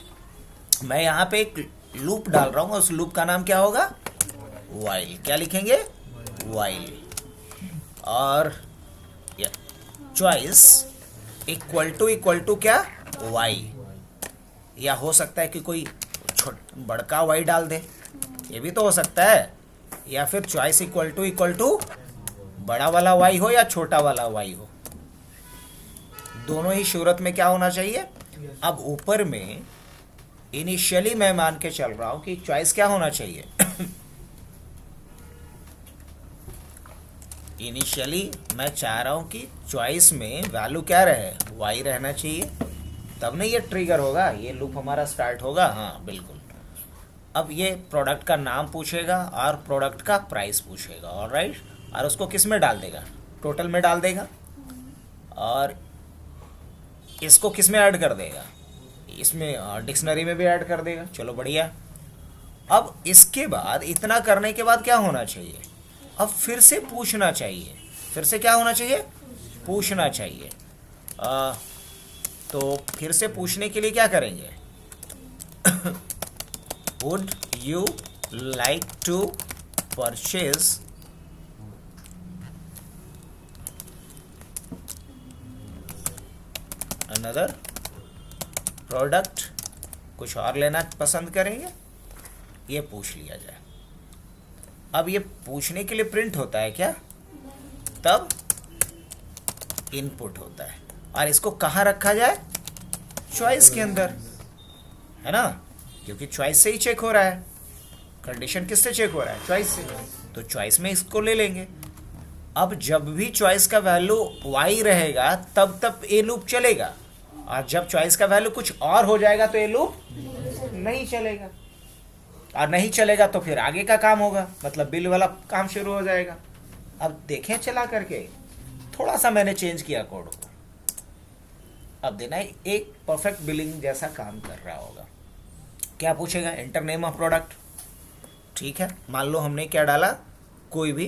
मैं यहाँ पे एक लूप डाल रहा हूँ, उस लूप का नाम क्या होगा? वाइल। क्या लिखेंगे? वाइल। और चॉइस इक्वल टू क्या? वाई। या हो सकता है कि कोई बड़का वाई डाल दे, ये भी तो हो सकता है। या फिर चॉइस इक्वल टू बड़ा वाला वाई हो या छोटा वाला वाई हो, दोनों ही सूरत में क्या होना चाहिए? अब ऊपर में इनिशियली मैं मान के चल रहा हूं कि चॉइस क्या होना चाहिए? इनिशियली मैं चाह रहा हूँ कि चॉइस में वैल्यू क्या रहे, वाई रहना चाहिए, तब नहीं ये ट्रिगर होगा, ये लूप हमारा स्टार्ट होगा। हाँ बिल्कुल। अब ये प्रोडक्ट का नाम पूछेगा और प्रोडक्ट का प्राइस पूछेगा, ऑलराइट, और उसको किस में डाल देगा, टोटल में डाल देगा, और इसको किस में ऐड कर देगा, इसमें डिक्शनरी में भी ऐड कर देगा। चलो बढ़िया। अब इसके बाद इतना करने के बाद क्या होना चाहिए, अब फिर से पूछना चाहिए, फिर से क्या होना चाहिए, पूछना चाहिए। तो फिर से पूछने के लिए क्या करेंगे, would you like to purchase another product, कुछ और लेना पसंद करेंगे, ये पूछ लिया जाए। अब ये पूछने के लिए प्रिंट होता है क्या, तब इनपुट होता है, और इसको कहाँ रखा जाए, चॉइस के अंदर, है ना, क्योंकि चॉइस से ही चेक हो रहा है, कंडीशन किससे चेक हो रहा है, चॉइस से, तो चॉइस में इसको ले लेंगे। अब जब भी चॉइस का वैल्यू वाई रहेगा तब तब ए लूप चलेगा, और जब चॉइस का वैल्यू कुछ और हो जाएगा तो ए लूप नहीं चलेगा, और नहीं चलेगा तो फिर आगे का काम होगा, मतलब बिल वाला काम शुरू हो जाएगा। अब देखें चला करके, थोड़ा सा मैंने चेंज किया कोड को, अब देना एक परफेक्ट बिलिंग जैसा काम कर रहा होगा। क्या पूछेगा, एंटर नेम ऑफ प्रोडक्ट, ठीक है, मान लो हमने क्या डाला, कोई भी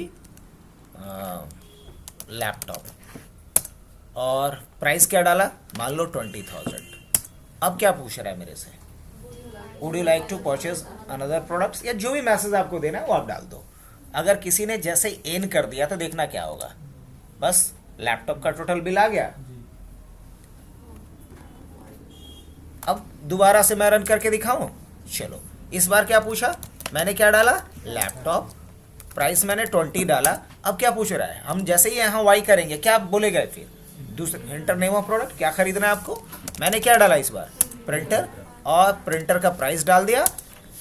लैपटॉप, और प्राइस क्या डाला, मान लो 20,000। अब क्या पूछ रहा है मेरे से, would you like to purchase another products, या जो भी मैसेज आपको देना है वो आप डाल दो। अगर किसी ने जैसे एन कर दिया तो देखना क्या होगा, बस लैपटॉप का टोटल बिल आ गया। अब दोबारा से मैं रन करके दिखाऊं, चलो इस बार क्या पूछा, मैंने क्या डाला, लैपटॉप, प्राइस मैंने 20 डाला। अब क्या पूछ रहा है, हम जैसे ही यहाँ वाई करेंगे क्या बोलेगा, फिर दूसरे एंटर नेम ऑफ प्रोडक्ट, क्या खरीदना है आपको, मैंने क्या डाला इस बार, प्रिंटर, और प्रिंटर का प्राइस डाल दिया।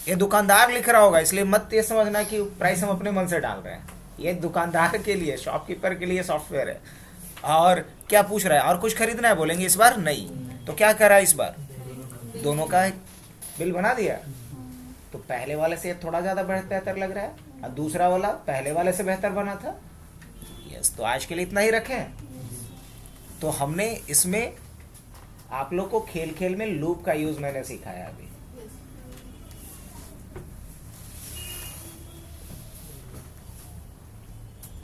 ये दुकानदार लिख रहा होगा, इसलिए मत ये समझना कि प्राइस हम अपने मन से डाल रहे हैं, ये दुकानदार के लिए, शॉपकीपर के लिए सॉफ्टवेयर है। और क्या पूछ रहा है, और कुछ खरीदना है, बोलेंगे इस बार नहीं, तो क्या करा इस बार, दोनों का बिल बना दिया। तो पहले वाले से थोड़ा ज़्यादा बेहतर लग रहा है, और दूसरा वाला पहले वाले से बेहतर बना था। यस, तो आज के लिए इतना ही रखें। तो हमने इसमें आप लोग को खेल खेल में लूप का यूज़ मैंने सिखाया अभी।